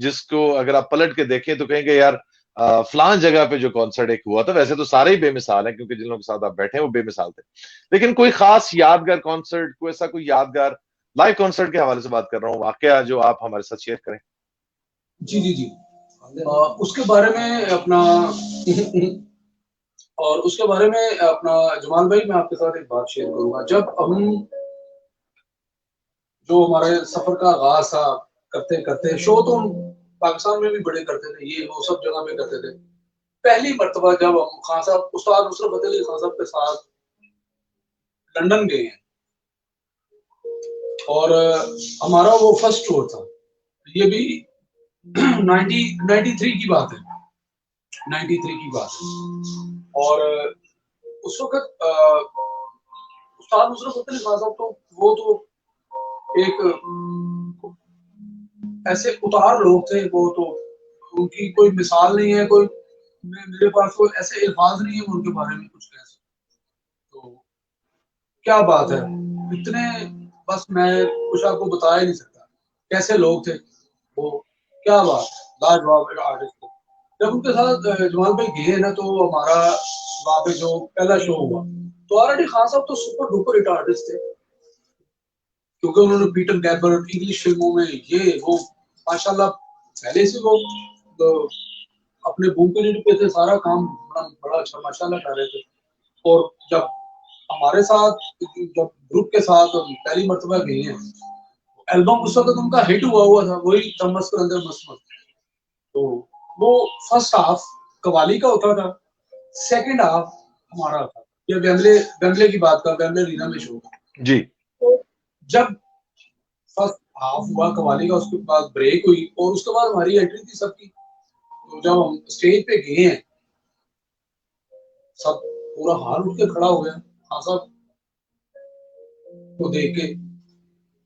जिसको अगर आप पलट के देखें तो कहेंगे यार फलान जगह पे जो कॉन्सर्ट एक हुआ था, वैसे तो सारे ही बेमिसाल हैं क्योंकि जिन लोगों के साथ आप बैठे हैं वो बेमिसाल थे, लेकिन कोई खास यादगार कॉन्सर्ट, कोई ऐसा कोई यादगार लाइव कॉन्सर्ट के हवाले से बात कर रहा हूँ, वाकया जो आप हमारे साथ शेयर करें। जी जी जी। उसके बारे में अपना और उसके बारे में अपना जमाल भाई, मैं आपके साथ एक बात शेयर करूंगा। जब हम जो हमारे सफर का आगाज था, करते करते शो तो हम पाकिस्तान में भी बड़े करते थे, ये वो सब जगह पे करते थे। पहली मर्तबा जब हम खान साहब, उस्ताद नुसरत फतेह अली खान साहब के साथ लंदन गए हैं, और हमारा वो फर्स्ट टूर था। ये भी 93 की बात है, 93 की बात है। और उस वक्त उस्ताद नुसरत फतेह अली खान साहब तो वो तो एक ऐसे उतार लोग थे, वो तो उनकी कोई मिसाल नहीं है, कोई मेरे पास कोई ऐसे अल्फाज नहीं है उनके बारे में कुछ कह सकते। तो क्या बात है, इतने, बस मैं कुछ आपको बता ही नहीं सकता कैसे लोग थे वो। क्या बात, लाजवाब आर्टिस्ट थे। जब उनके साथ जमाल भाई गए ना, तो हमारा वहाँ पे जो पहला शो हुआ, तो ऑलरेडी खान साहब तो सुपर डुपर हिट आर्टिस्ट थे, क्योंकि उन्होंने पीटर गैबर इंग्लिश फिल्मों में ये वो माशाल्लाह पहले से वो तो अपने बूम पे लीड पे थे, सारा काम बड़ा बड़ा अच्छा माशाल्लाह कर रहे थे। और जब हमारे साथ, जब ग्रुप के साथ पहली मर्तबा गए हैं, एल्बम उस वक्त उनका हिट हुआ था, वही तमस के अंदर मस्त मस्त। तो वो फर्स्ट हाफ कवाली का होता था, सेकंड हाफ हमारा था। ये वेम्बले वेम्बले की बात का, वेम्बले रीना में शो था। जी। तो जब फर्स्ट हाफ हुआ कवाली का, उसके बाद ब्रेक हुई और उसके बाद हमारी एंट्री थी सबकी। तो जब हम स्टेज पे गए हैं, सब पूरा हाल उठ के खड़ा हो गया हाँ साहब को देख के।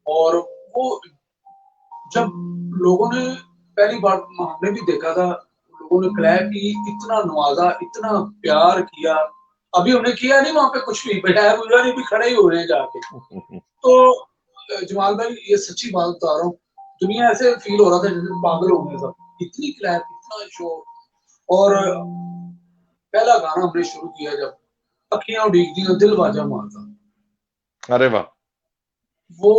और वो जब लोगों ने पहली बार, हमने भी देखा था, लोगों ने क्लैप की, इतना नवाजा, इतना प्यार किया। अभी हमने किया नहीं वहां पे कुछ भी, बजाय बुझा नहीं, भी खड़े ही हो रहे हैं जाके। तो जमाल भाई ये सच्ची बात बता रहा हूँ, दुनिया ऐसे फील हो रहा था जैसे पागल हो गए सब, इतनी क्लैप, इतना शोर। और पहला गाना हमने शुरू किया जब अखियां उड़ीकती दिल बाजा मारता, अरे वाह, वो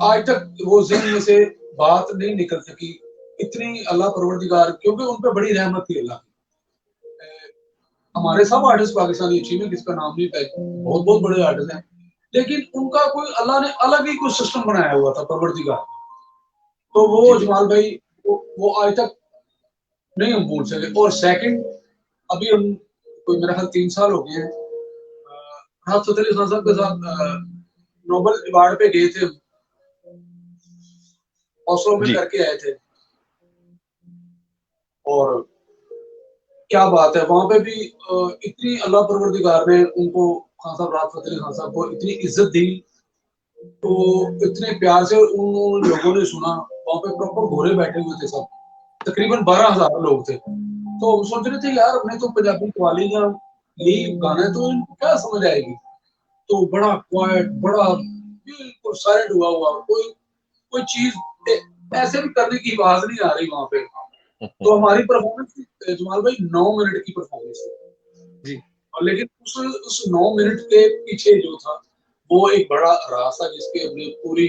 आज तक वो ज़हन में से बात नहीं निकल सकी। इतनी अल्लाह परवरदिगार, क्योंकि उन पे बड़ी रहमत थी अल्लाह की। हमारे सब आर्टिस्ट पाकिस्तानी अच्छी में, किसका नाम नहीं, बहुत बहुत बड़े आर्टिस्ट हैं, लेकिन उनका कोई अल्लाह ने अलग ही कुछ सिस्टम बनाया हुआ था परवरदिगार। तो वो जी जमाल भाई, वो आज तक नहीं हम भूल सके। और सेकंड, अभी हम कोई मेरा ख्याल 3 साल हो गए हैं, राहत फतेह अली खान साहब के साथ नोबेल अवार्ड पे गए थे, ऑस्लो में जी। करके आए थे। और क्या बात है, वहां पे भी इतनी अल्लाह परवरदिगार ने उनको, खान साहब, राहत फतेह अली खान साहब को इतनी इज्जत दी। तो इतने प्यार से उन लोगों ने सुना, वहां पे प्रॉपर घोड़े बैठे हुए थे सब, तकरीबन 12,000 लोग थे। तो हम सोच रहे थे यार हमने तो पंजाबी कवालियां यही गाना है तो इनको क्या समझ आएगी। तो बड़ा क्वाइट, बड़ा बिल्कुल साइलेंट हुआ, कोई कोई चीज ऐसे भी करने की आवाज नहीं आ रही वहां पे। तो हमारी परफॉर्मेंस थी जमाल भाई 9 मिनट की परफॉर्मेंस थी जी। और लेकिन उस 9 मिनट के पीछे जो था वो एक बड़ा राज था जिसके हमने पूरी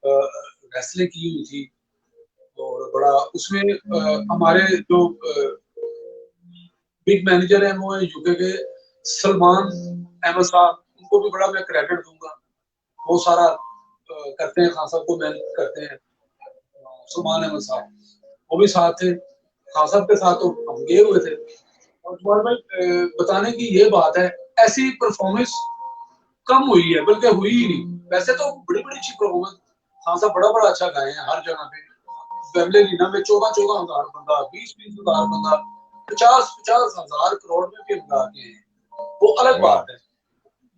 रेसलिंग की हुई थी और बड़ा उसमें हमारे जो बिग मैनेजर है वो है यूके के सलमान अहमद साहब, उनको भी बड़ा मैं क्रेडिट दूंगा। वो सारा करते हैं, खान साहब को मैनेज करते हैं सलमान अहमद साहब, वो भी साथ थे। खान साहब के साथ तो हम गए हुए थे। और तुम्हारे भाई बताने की ये बात है, ऐसी परफॉर्मेंस कम हुई है, बल्कि हुई ही नहीं। वैसे तो बड़ी बड़ी अच्छी परफॉर्मेंस खान साहब बड़ा बड़ा अच्छा गाए हैं हर जगह पे। बेवले लीना में 14-14 हजार बंदा, 20-20 हजार बंदा, 50-50 हजार करोड़ में फिल्म गा के हैं, वो अलग बात है।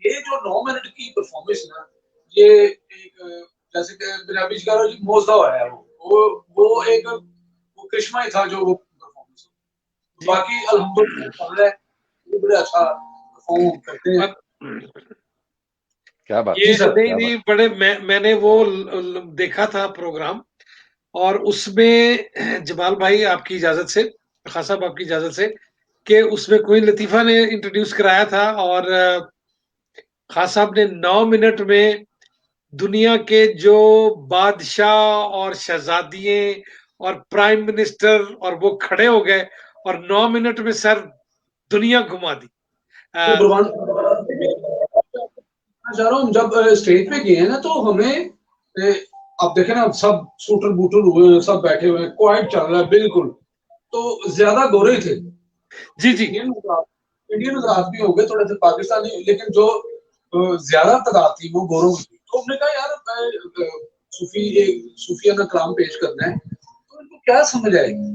ये जो 9 मिनट की परफॉर्मेंस ना, ये एक जैसे कि पंजाबी जी का मौजदा है वो एक वो करिश्मा ही था जो वो परफॉर्मेंस। बाकी अल्हम्दुलिल्लाह ये बड़े अच्छा परफॉर्म करते हैं। क्या बात ये जी सर, नहीं क्या नहीं बात। बड़े मैंने वो देखा था प्रोग्राम और उसमें जमाल भाई आपकी इजाजत से, खान साहब आपकी इजाजत से, कि उसमें क्वीन लतीफा ने इंट्रोड्यूस कराया था और खान साहब ने 9 मिनट में दुनिया के जो बादशाह और शहजादियां और प्राइम मिनिस्टर और वो खड़े हो गए और 9 मिनट में सर दुनिया घुमा दी। कुर्बान चाह रहा हूँ। जब स्टेज पे गए ना तो हमें आप देखे ना सब सूटर बूटर हुए हैं, सब बैठे हुए हैं, क्वाइट चल रहा है बिल्कुल। तो ज्यादा गोरे थे जी जी इंडियन हजरात भी होंगे थोड़े से पाकिस्तानी, लेकिन जो ज्यादा तादाद थी वो गोरों की थी। तो हमने कहा यार सूफियाना कलाम पेश करना है तो इनको क्या समझ आएगी।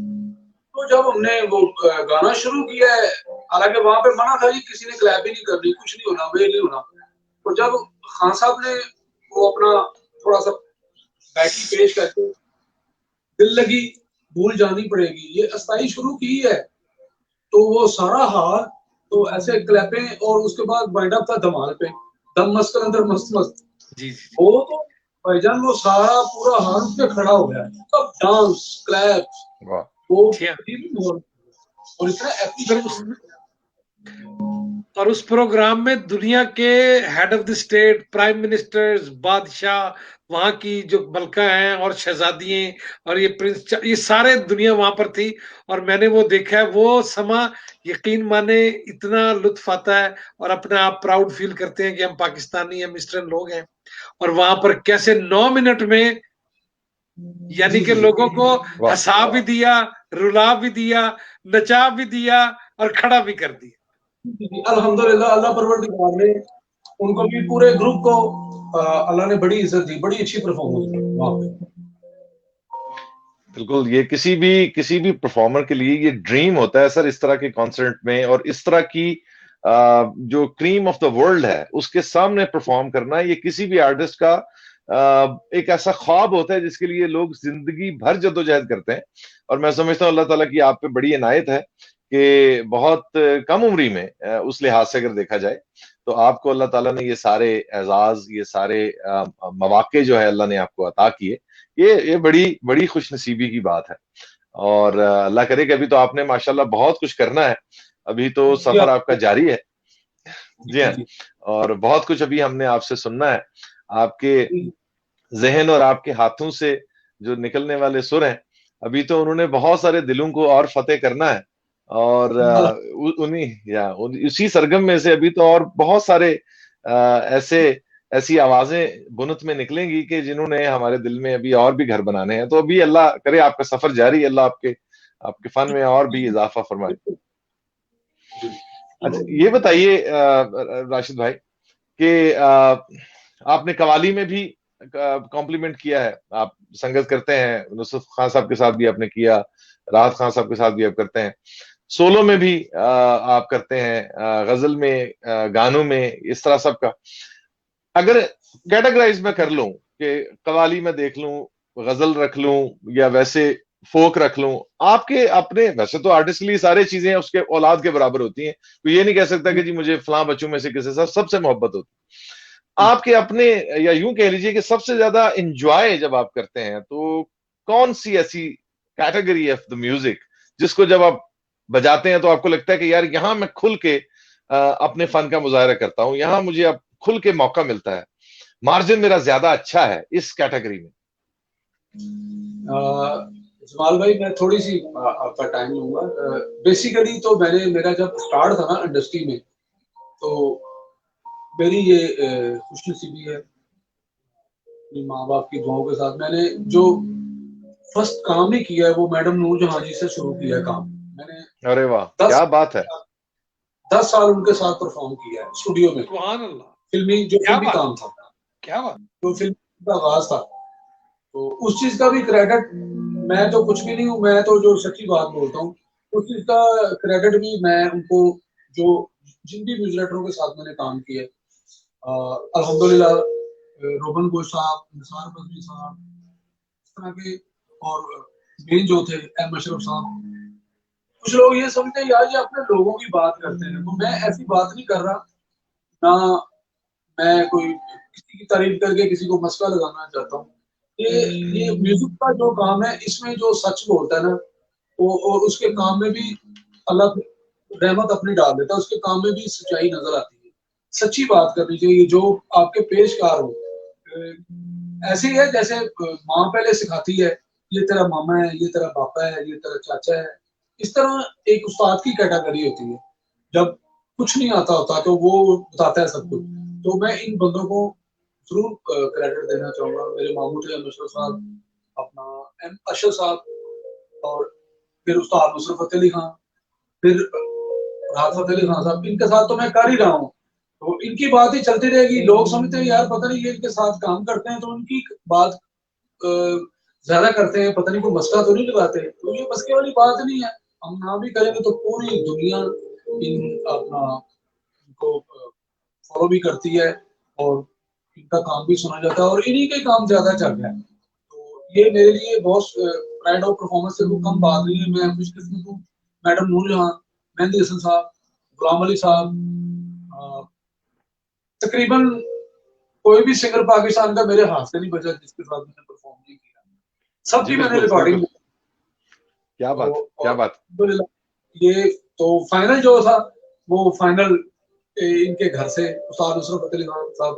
तो जब हमने वो गाना शुरू किया है, हालांकि वहां पे मना था कि किसी ने क्लैप ही नहीं करनी, कुछ नहीं होना, वे नहीं होना। और जब खान साहब ने वो अपना थोड़ा सा बैटरी पेश करके दिल लगी भूल जानी पड़ेगी ये अस्थाई शुरू की है, तो वो सारा हार तो ऐसे क्लैपें और उसके बाद वाइंड अप था धमाल पे, दम मस्त कर अंदर मस्त मस्त। जी वो तो भाईजान वो सारा पूरा हार उठ के खड़ा हो गया, सब डांस क्लैप वाह। वो जी। और इतना फिर उस प्रोग्राम में दुनिया के head of the state, prime ministers, बादशाह, वहां की जो मलका हैं और शहजादियां और ये प्रिंस, ये सारे दुनिया वहां पर थी और मैंने वो देखा है। वो समा यकीन माने इतना लुत्फ आता है और अपने आप प्राउड फील करते हैं कि हम पाकिस्तानी, हम ईस्टर्न लोग हैं। और वहां पर कैसे 9 मिनट में यानी जी कि जी लोगों को वाह। हंसा भी दिया, रुला भी दिया, नचा भी दिया और खड़ा भी कर दिया। अल्हम्दुलिल्लाह अल्लाह परवरदिगार ने उनको भी पूरे ग्रुप को अल्लाह ने बड़ी इज्जत दी, बड़ी अच्छी परफॉर्मेंस की वहां पे। बिल्कुल, ये किसी भी परफॉर्मर के लिए ये ड्रीम होता है सर, इस तरह के कॉन्सर्ट में और इस तरह की जो क्रीम ऑफ द वर्ल्ड है उसके सामने परफॉर्म करना, ये किसी भी आर्टिस्ट का एक ऐसा ख्वाब होता है जिसके लिए लोग जिंदगी भर जद्दोजहद करते हैं। और मैं समझता हूँ अल्लाह ताला की आप पे बड़ी इनायत है कि बहुत कम उम्री में उस लिहाज से अगर देखा जाए तो आपको अल्लाह ताला ने ये सारे एजाज, ये सारे मौके जो है अल्लाह ने आपको अता किए। ये बड़ी बड़ी खुशनसीबी की बात है। और अल्लाह करे कि अभी तो आपने माशाल्लाह बहुत कुछ करना है, अभी तो सफर आपका जारी है। जी हाँ। जी और बहुत कुछ अभी हमने आपसे सुनना है। आपके जहन और आपके हाथों से जो निकलने वाले सुर हैं, अभी तो उन्होंने बहुत सारे दिलों को और फतेह करना है। और उसी सरगम में से अभी तो और बहुत सारे ऐसे ऐसी आवाजें बुनत में निकलेंगी कि जिन्होंने हमारे दिल में अभी और भी घर बनाने हैं। तो अभी अल्लाह करे आपका सफर जारी, अल्लाह आपके आपके फन में और भी इजाफा फरमाए। अच्छा ये बताइए राशिद भाई कि आपने कवाली में भी कॉम्प्लीमेंट किया है, आप संगत करते हैं, नुसरत खान साहब के साथ भी आपने किया, राहत खान साहब के साथ भी आप करते हैं, सोलो में भी आप करते हैं, गजल में, गानों में, इस तरह सब का अगर कैटेगराइज में कर लूं कि कवाली में देख लूं, गजल रख लूं या वैसे फोक रख लूं, आपके अपने, वैसे तो आर्टिस्ट के लिए सारी चीजें उसके औलाद के बराबर होती हैं, तो ये नहीं कह सकता कि जी मुझे फलां बच्चों में से किसी से सबसे मोहब्बत होती, आपके अपने, या यूं कह लीजिए कि सबसे ज्यादा इंजॉय जब आप करते हैं तो कौन सी ऐसी कैटेगरी ऑफ द म्यूजिक जिसको जब आप बजाते हैं तो आपको लगता है कि यार यहाँ मैं खुल के अपने फन का मुजाहरा करता हूँ, यहाँ मुझे अब खुल के मौका मिलता है, मार्जिन मेरा ज्यादा अच्छा है इस कैटेगरी में? जमाल भाई, मैं थोड़ी सी आपका टाइम लूंगा। बेसिकली तो मेरा जब स्टार्ट था ना इंडस्ट्री में, तो मेरी ये खुशनसीबी है, अपनी माँ बाप की दुआओं के साथ मैंने जो फर्स्ट काम ही किया है वो मैडम नूरजहां जी से शुरू किया है काम। मैंने अरे वाह, 10 क्या बात है। 10 साल उनके साथ परफॉर्म किया है स्टूडियो में। सुभान अल्लाह, फिल्मी काम था, क्या बात। जो फिल्म का आगाज था, तो उस चीज का भी क्रेडिट, मैं तो कुछ भी नहीं हूँ, मैं तो जो सच्ची बात बोलता हूँ, उस चीज का क्रेडिट भी मैं उनको, जो जिन भी म्यूजिक डायरेक्टरों के साथ मैंने काम किया, अल्हम्दुलिल्लाह, रोहन घोष साहब, निसार बद्री साहब, इस तरह के, और मेन जो थे एम अशरफ साहब। कुछ लोग ये समझते हैं यार ये अपने लोगों की बात करते हैं, तो मैं ऐसी बात नहीं कर रहा ना, मैं कोई किसी की तारीफ करके किसी को मस्का लगाना चाहता हूँ। ये म्यूजिक का जो काम है, इसमें जो सच बोलता है ना, वो और उसके काम में भी अल्लाह रहमत अपनी डाल देता है, उसके काम में भी सच्चाई नजर आती है। सच्ची बात करनी चाहिए, जो आपके पेशकार हो। ऐसे ही है जैसे माँ पहले सिखाती है, ये तेरा मामा है, ये तेरा पापा है, ये तेरा चाचा है। इस तरह एक उस्ताद की कैटेगरी होती है, जब कुछ नहीं आता होता तो वो बताता है सब कुछ। तो मैं इन बंदों को जरूर क्रेडिट देना चाहूंगा। मेरे मामू थे अशरफ साहब, अपना एम अशर साहब, और फिर उस्ताद नुसरत फतेह अली खान, फिर राहत फतेह अली खान साहब, इनके साथ तो मैं कर ही रहा हूँ, तो इनकी बात ही चलती रहेगी। लोग समझते हैं यार पता नहीं ये इनके साथ काम करते हैं तो उनकी बात ज्यादा करते हैं, पता नहीं कोई मसला तो नहीं लगाते, तो ये मसले वाली बात नहीं है। हम ना भी करेंगे तो पूरी दुनिया इन अपना इनको फॉलो भी करती है, और इनका काम भी सुना जाता है, और इन्हीं के काम ज्यादा चल रहा है। तो ये मेरे लिए बहुत प्राइड ऑफ परफॉर्मेंस से कोई कम बात नहीं है। मैं खुशकिस्मत हूँ, मैडम नूरजहां, मेहंदी हसन साहब, गुलाम अली साहब, तकरीबन कोई भी सिंगर पाकिस्तान का मेरे हाथ से नहीं बचा जिसके साथ मैंने परफॉर्म नहीं किया, जी सबकी मैंने बिल्कुल रिकॉर्डिंग। बिल्कुल, क्या बात, तो क्या और बात। ये तो फाइनल जो था, वो फाइनल इनके घर से उस्ताद नुसरत फतेह अली खान साहब,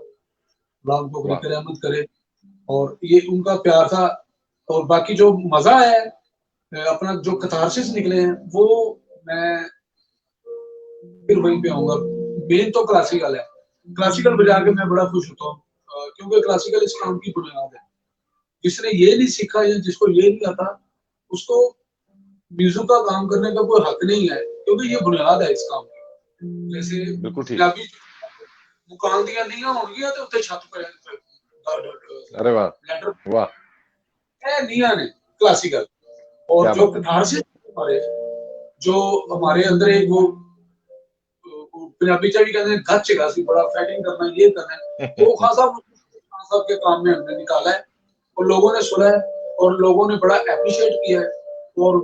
अल्लाह उनको वाह, बरकत रहमत करे, और ये उनका प्यार था। और बाकी जो मजा है, अपना जो कथारसिस निकले हैं, वो मैं फिर वहीं पे आऊंगा। मेन तो क्लासिकल है, क्लासिकल बजा के मैं बड़ा खुश होता हूँ, क्योंकि क्लासिकल इस काम की बुनियाद है। जिसने ये नहीं सीखा या जिसको ये नहीं आता, उसको म्यूजिक का काम करने का कोई हक नहीं है, क्योंकि ये बुनियाद है इस काम की। जैसे बिल्कुल ठीक। पंजाबी मुकान दियां नींहां होणगियां ते उत्ते छत पे अरे वाह, लेटर वाह, है, नींहां ने क्लासिकल। और क्या जो बात। कथारसिस हमारे, जो हमारे अंदर एक वो पंजाबी च भी कहते हैं गच हैगा सी, बड़ा फाइटिंग करना, ये करना है, वो खान साहब के काम में हमने निकाला है, और लोगों ने सुना है, और लोगों ने बड़ा एप्रिशिएट किया है, और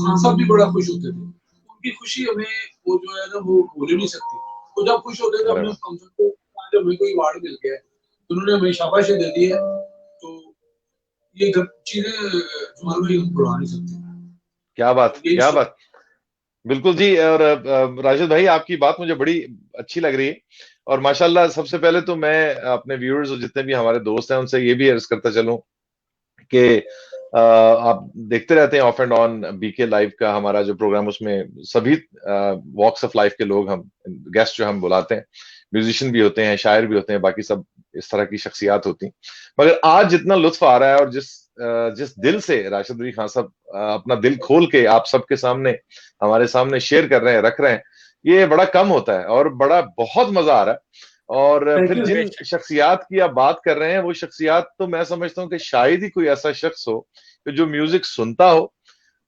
खान साहब भी बड़ा खुश होते थे। उनकी खुशी हमें, वो जो है ना, वो भूल ही नहीं सकती। तो जब खुश होते थे अरे हमने वाह, कम से कम, जब हमें कोई अवार्ड मिल गया है, तो उन्होंने हमें शाबाशी दे दी है, तो ये चीजें जमाल भाई हम भुला नहीं सकते। क्या बात, यही क्या बात। बिल्कुल जी। और राशिद भाई, आपकी बात मुझे बड़ी अच्छी लग रही है, और माशाल्लाह सबसे पहले तो मैं अपने व्यूअर्स और जितने भी हमारे दोस्त हैं उनसे ये भी अर्ज करता चलूं कि आप देखते रहते हैं off and on BK live का हमारा जो प्रोग्राम, उसमें सभी वॉक्स ऑफ लाइफ के लोग, हम गेस्ट जो हम बुलाते हैं, म्यूजिशियन भी होते हैं, शायर भी होते हैं, बाकी सब इस तरह की शख्सियात होती हैं। मगर आज जितना लुत्फ आ रहा है, और जिस दिल से राशिद अली खान साहब अपना दिल खोल के आप सबके सामने, हमारे सामने शेयर कर रहे हैं, रख रहे हैं, ये बड़ा कम होता है, और बड़ा बहुत मजा आ रहा है। और थैंक फिर यू। जिन शख्सियात की आप बात कर रहे हैं, वो शख्सियात तो मैं समझता हूँ कि शायद ही कोई ऐसा शख्स हो कि जो म्यूजिक सुनता हो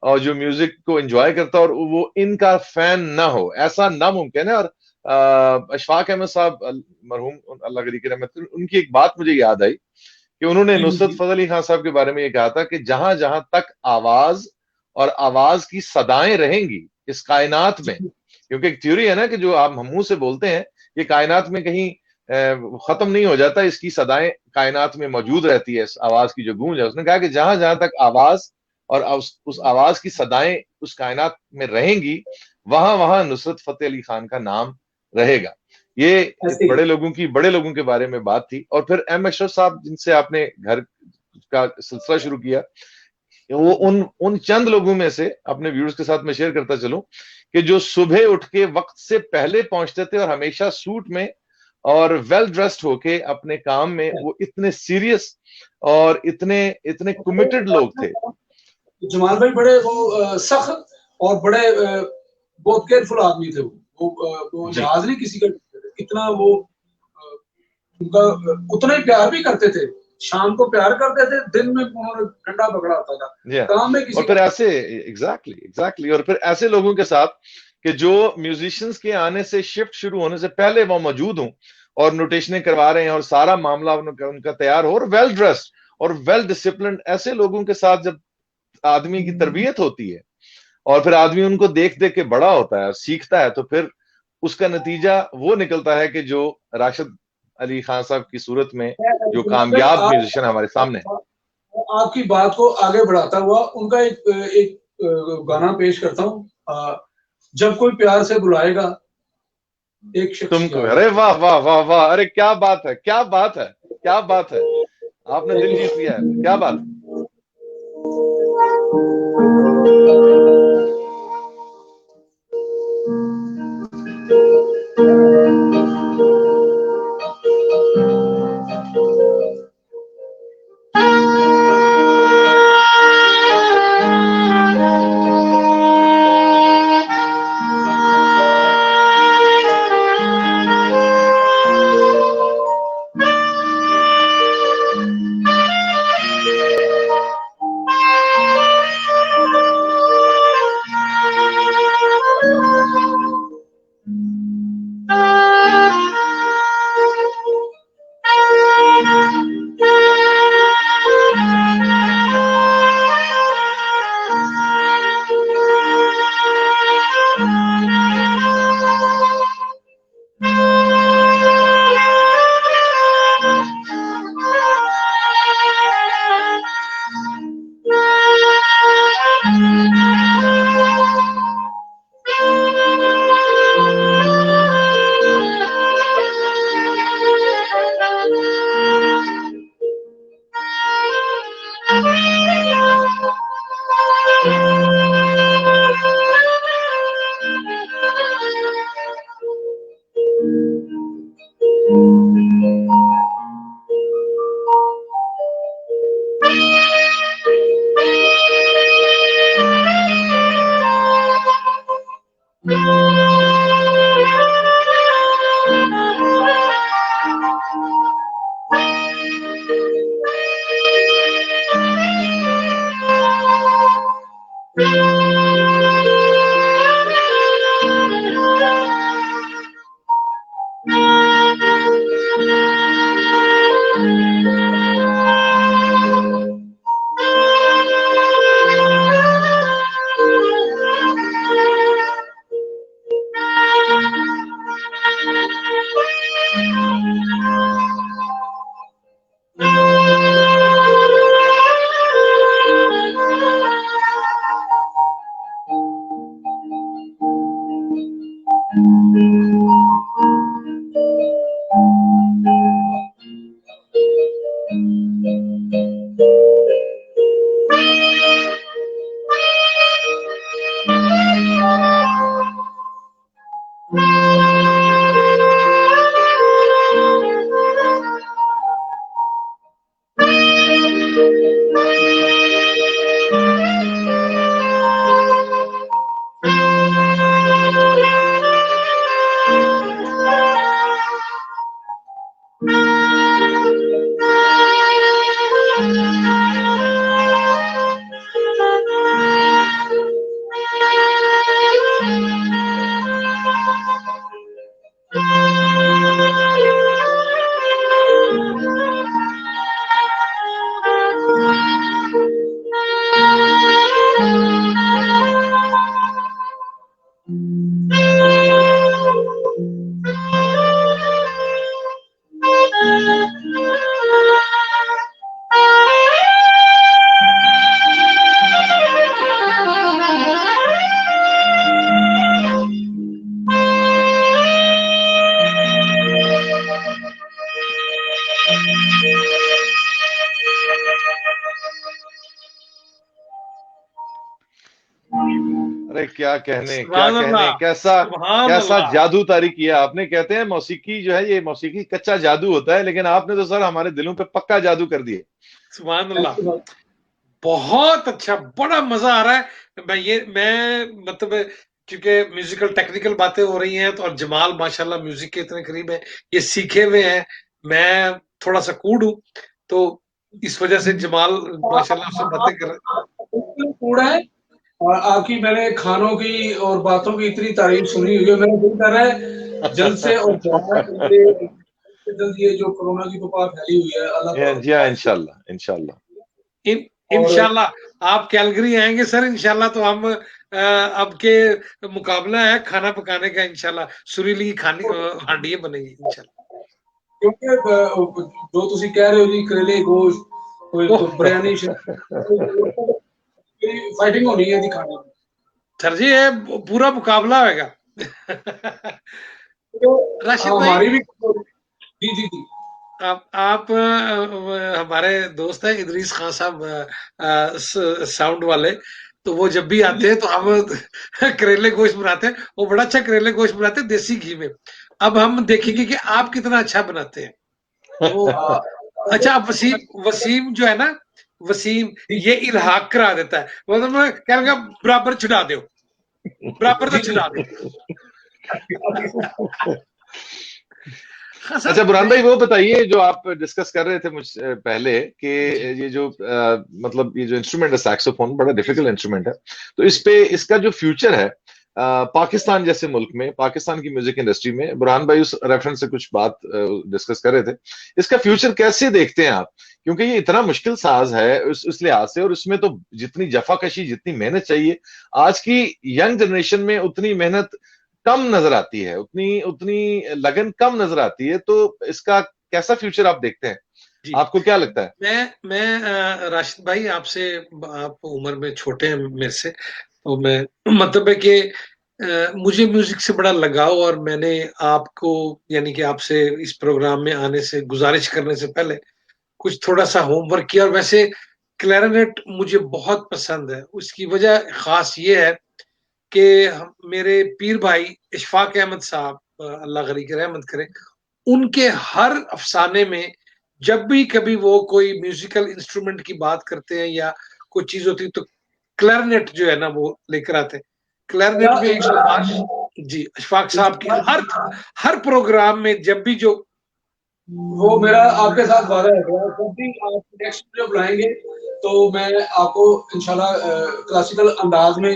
और जो म्यूजिक को एंजॉय करता हो और वो इनका फैन ना हो, ऐसा नामुमकिन है। और अशफाक अहमद साहब मरहूम, अल्लाह गनी की रहमत करे, उनकी एक बात मुझे याद आई कि उन्होंने जी नुसरत जी फतेह अली खान साहब के बारे में ये कहा था कि जहां जहां तक आवाज और आवाज की सदाएं रहेंगी इस कायनात में, जी क्योंकि एक थ्योरी है ना कि जो आप मुंह से बोलते हैं ये कायनात में कहीं खत्म नहीं हो जाता, इसकी सदाएं कायनात में मौजूद रहती है, इस आवाज की जो गूंज है। उसने कहा कि जहां जहां तक आवाज और उस आवाज की सदाएं उस कायनात में रहेंगी, वहां वहां नुसरत फतेह अली खान का नाम रहेगा। ये ऐसे ही। बड़े लोगों के बारे में बात थी। और फिर एम अशरफ साहब जिनसे आपने घर का सिलसिला शुरू किया, वो उन चंद लोगों में से, अपने व्यूअर्स के साथ मैं शेयर करता चलूं, कि जो सुबह उठ के वक्त से पहले पहुंचते थे और हमेशा सूट में और वेल ड्रेस्ड होके अपने काम में, वो इतने सीरियस और इतने इतने कमिटेड लोग थे। जमाल भाई बड़े वो सख्त और बड़े बहुत केयरफुल आदमी थे वो जी लिहाज नहीं किसी का इतना वो उनका उतना ही प्यार भी करते थे। शाम को प्यार करते थे, दिन में उन्होंने डंडा पकड़ा होता था, या काम में और किसी फिर का। ऐसे एग्जैक्टली और फिर ऐसे लोगों के साथ कि जो म्यूजिशियंस के आने से, शिफ्ट शुरू होने से पहले वो मौजूद हों और नोटेशनें करवा रहे हैं और सारा मामला उनका तैयार हो, और वेल ड्रेस्ड और वेल डिसिप्लिन, ऐसे लोगों के साथ जब आदमी की तरबियत होती है और फिर आदमी उनको देख देख के बड़ा होता है, सीखता है, तो फिर उसका नतीजा वो निकलता है कि जो राशिद अली खान साहब की सूरत में जो कामयाब म्यूजिशियन हमारे सामने। आपकी बात को आगे बढ़ाता हुआ उनका एक गाना पेश करता हूँ। जब कोई प्यार से बुलाएगा एक शख्स तुमको, याद अरे आएगा। वाह वाह वाह वाह, अरे क्या बात है, क्या बात है, क्या बात है, आपने दिल जीत लिया है, क्या बात है। क्या कहने, क्या सुभान कहने, अल्लाह, कैसा सुभान कैसा अल्लाह। जादू तारी किया आपने। कहते हैं मौसीकी जो है, ये मौसीकी कच्चा जादू होता है, लेकिन आपने तो सर हमारे दिलों पे पक्का जादू कर दिया। सुभान थैंक अल्लाह, यू भाई। बहुत अच्छा, बड़ा मजा आ रहा है। मैं मतलब क्योंकि म्यूजिकल टेक्निकल बातें हो रही हैं तो, और जमाल माशाल्लाह म्यूजिक के इतने करीब है, ये सीखे हुए हैं, मैं थोड़ा सा कूड हूँ, तो इस वजह से जमाल माशाल्लाह से बातें कर रहे बिल्कुल कूड़ा है। और आपकी मैंने खानों की और बातों की इतनी तारीफ सुनी हुई है, मेरा दिल कर रहा है जल्द से और जल्द ये जो कोरोना की वबा फैली हुई है, अल्लाह जी हाँ, पर इंशाल्लाह इंशाल्लाह। इन और इंशाल्लाह आप कैलगरी आएंगे सर, इंशाल्लाह तो हम आपके मुकाबला है खाना पकाने का, इंशाल्लाह सुरीली खानी हांडी बनेगी इंशाल्लाह। क्योंकि जो ਤੁਸੀਂ ਕਹਿ ਰਹੇ ਹੋ जी करेले गोश्त, कोई ओह बिरयानी फाइटिंग होनी है जी खाने में। सर जी, ये पूरा मुकाबला होगा। तो राशिद भाई, हमारी भी जी जी जी। आप हमारे दोस्त हैं इदरीस खान साहब, साउंड वाले, तो वो जब भी आते हैं तो हम करेले गोश्त बनाते हैं, वो बड़ा अच्छा करेले गोश्त बनाते हैं देसी घी में। अब हम देखेंगे कि आप कितना अच्छा बनाते हैं। तो हाँ, अच्छा, आप वसीम वसीम जो है ना, वसीम ये इल्हाक करा देता है, मतलब मैं कह लगा बराबर छुड़ा दो, बराबर तो जी जी। छुड़ा दो। हाँ अच्छा साहब, बुरहान मैं भाई, वो बताइए जो आप डिस्कस कर रहे थे मुझ पहले कि जी ये जो मतलब ये जो इंस्ट्रूमेंट है सैक्सोफोन, बड़ा डिफिकल्ट इंस्ट्रूमेंट है, तो इस पे इसका जो फ्यूचर है पाकिस्तान जैसे मुल्क में, पाकिस्तान की म्यूजिक इंडस्ट्री में, बुरहान भाई उस रेफरेंस से कुछ बात डिस्कस कर रहे थे, इसका फ्यूचर कैसे देखते हैं आप? क्योंकि ये इतना मुश्किल साज है उस लिहाज से, और उसमें तो जितनी जफाकशी, जितनी मेहनत चाहिए, आज की यंग जनरेशन में उतनी मेहनत कम नजर आती है, उतनी उतनी लगन कम नजर आती है। तो इसका कैसा फ्यूचर आप देखते हैं? जी। आपको क्या लगता है? मैं राशिद भाई आपसे, आप उम्र में छोटे हैं मेरे से, तो मैं मतलब है कि मुझे म्यूजिक से बड़ा लगाव, और मैंने आपको यानी कि आपसे इस प्रोग्राम में आने से, गुजारिश करने से पहले कुछ थोड़ा सा होमवर्क किया। और वैसे क्लैरिनेट मुझे बहुत पसंद है, उसकी वजह खास ये है कि मेरे पीर भाई इशफाक अहमद साहब, अल्लाह गनी की रहमत करे, उनके हर अफसाने में जब भी कभी वो कोई म्यूजिकल इंस्ट्रूमेंट की बात करते हैं या कोई चीज होती है, तो क्लैरिनेट जो है ना वो लेकर आते हैं। क्लैरिनेट में एक शाबाश जी अशफाक साहब की, हर हर प्रोग्राम में जब भी जो वो मेरा आपके साथ वादा है, जब भी आप नेक्स्ट वीडियो बुलाएंगे तो मैं आपको इंशाल्लाह क्लासिकल अंदाज में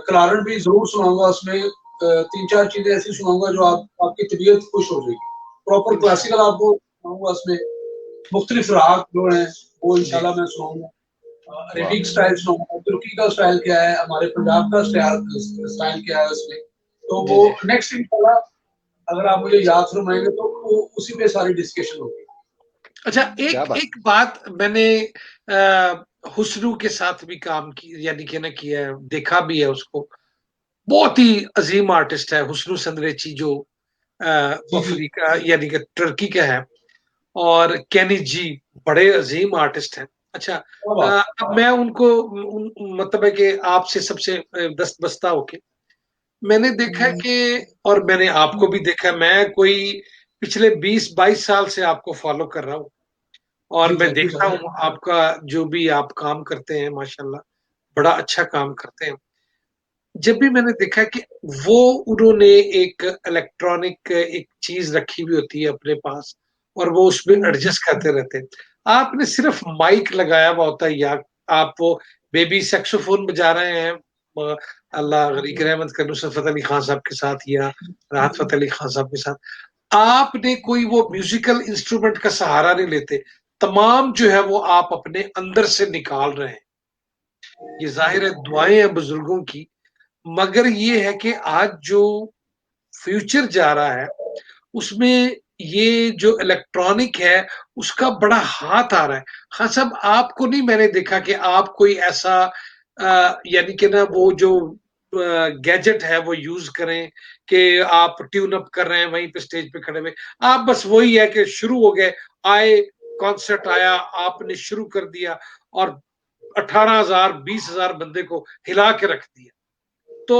क्लारन भी जरूर सुनाऊंगा। उसमें तीन चार चीजें ऐसी सुनाऊंगा जो आपकी तबीयत खुश हो जाएगी। प्रॉपर इंशाल्लाह क्लासिकल आपको सुनाऊंगा, उसमें मुख्तलिफ राग जो हैं वो जी इंशाल्लाह मैं सुनाऊंगा। वाह, अरेबिक स्टाइल सुनाऊंगा, तुर्की का स्टाइल क्या है, हमारे पंजाब का स्टाइल क्या है उसमें। तो जी वो जी। नेक्स्ट इंशाल्लाह अगर आप मुझे याद फरमाएंगे तो वो उसी पे सारी डिस्कशन होगी। अच्छा, क्या एक बात। एक बात मैंने हुस्नू के साथ भी काम की, यानी कि ना किया है, देखा भी है उसको, बहुत ही अजीम आर्टिस्ट है हुस्नू संदरेची, जो जी जी। अफ्रीका यानी कि तुर्की का है। और कैनी जी बड़े अजीम आर्टिस्ट हैं। अच्छा, क्या बात। अब मैं उनको मतलब है कि आपसे सबसे दस्त बस्ता होके मैंने देखा है कि, और मैंने आपको भी देखा है, मैं कोई पिछले 20-22 साल से आपको फॉलो कर रहा हूँ, और जी मैं थैंक यू देखता सर। हूँ आपका जो भी आप काम करते हैं, माशाल्लाह बड़ा अच्छा काम करते हैं। जब भी मैंने देखा कि वो उन्होंने एक इलेक्ट्रॉनिक एक चीज रखी हुई होती है अपने पास, और वो उसमें एडजस्ट करते रहते हैं। आपने सिर्फ माइक लगाया हुआ होता है, या आप वो बेबी सेक्सोफोन बजा रहे हैं, अ, अल्लाह गनी की रहमत करे नुसरत फतेह अली खान साहब के साथ या राहत फतेह अली खान साहब के साथ, आपने कोई वो म्यूजिकल इंस्ट्रूमेंट का सहारा नहीं लेते, तमाम जो है वो आप अपने अंदर से निकाल रहे हैं। ये जाहिर है दुआएं हैं बुजुर्गों की, मगर ये है कि आज जो फ्यूचर जा रहा है उसमें ये जो इलेक्ट्रॉनिक है उसका बड़ा हाथ आ रहा है। हाँ साहब, आपको नहीं मैंने देखा कि आप कोई ऐसा यानी कि ना वो जो गैजेट है वो यूज करें कि आप ट्यून अप कर रहे हैं वहीं पे स्टेज पे खड़े हुए। आप बस वही है कि शुरू हो गए, आए, कॉन्सर्ट आया, आपने शुरू कर दिया और 18,000 20,000 बंदे को हिला के रख दिया। तो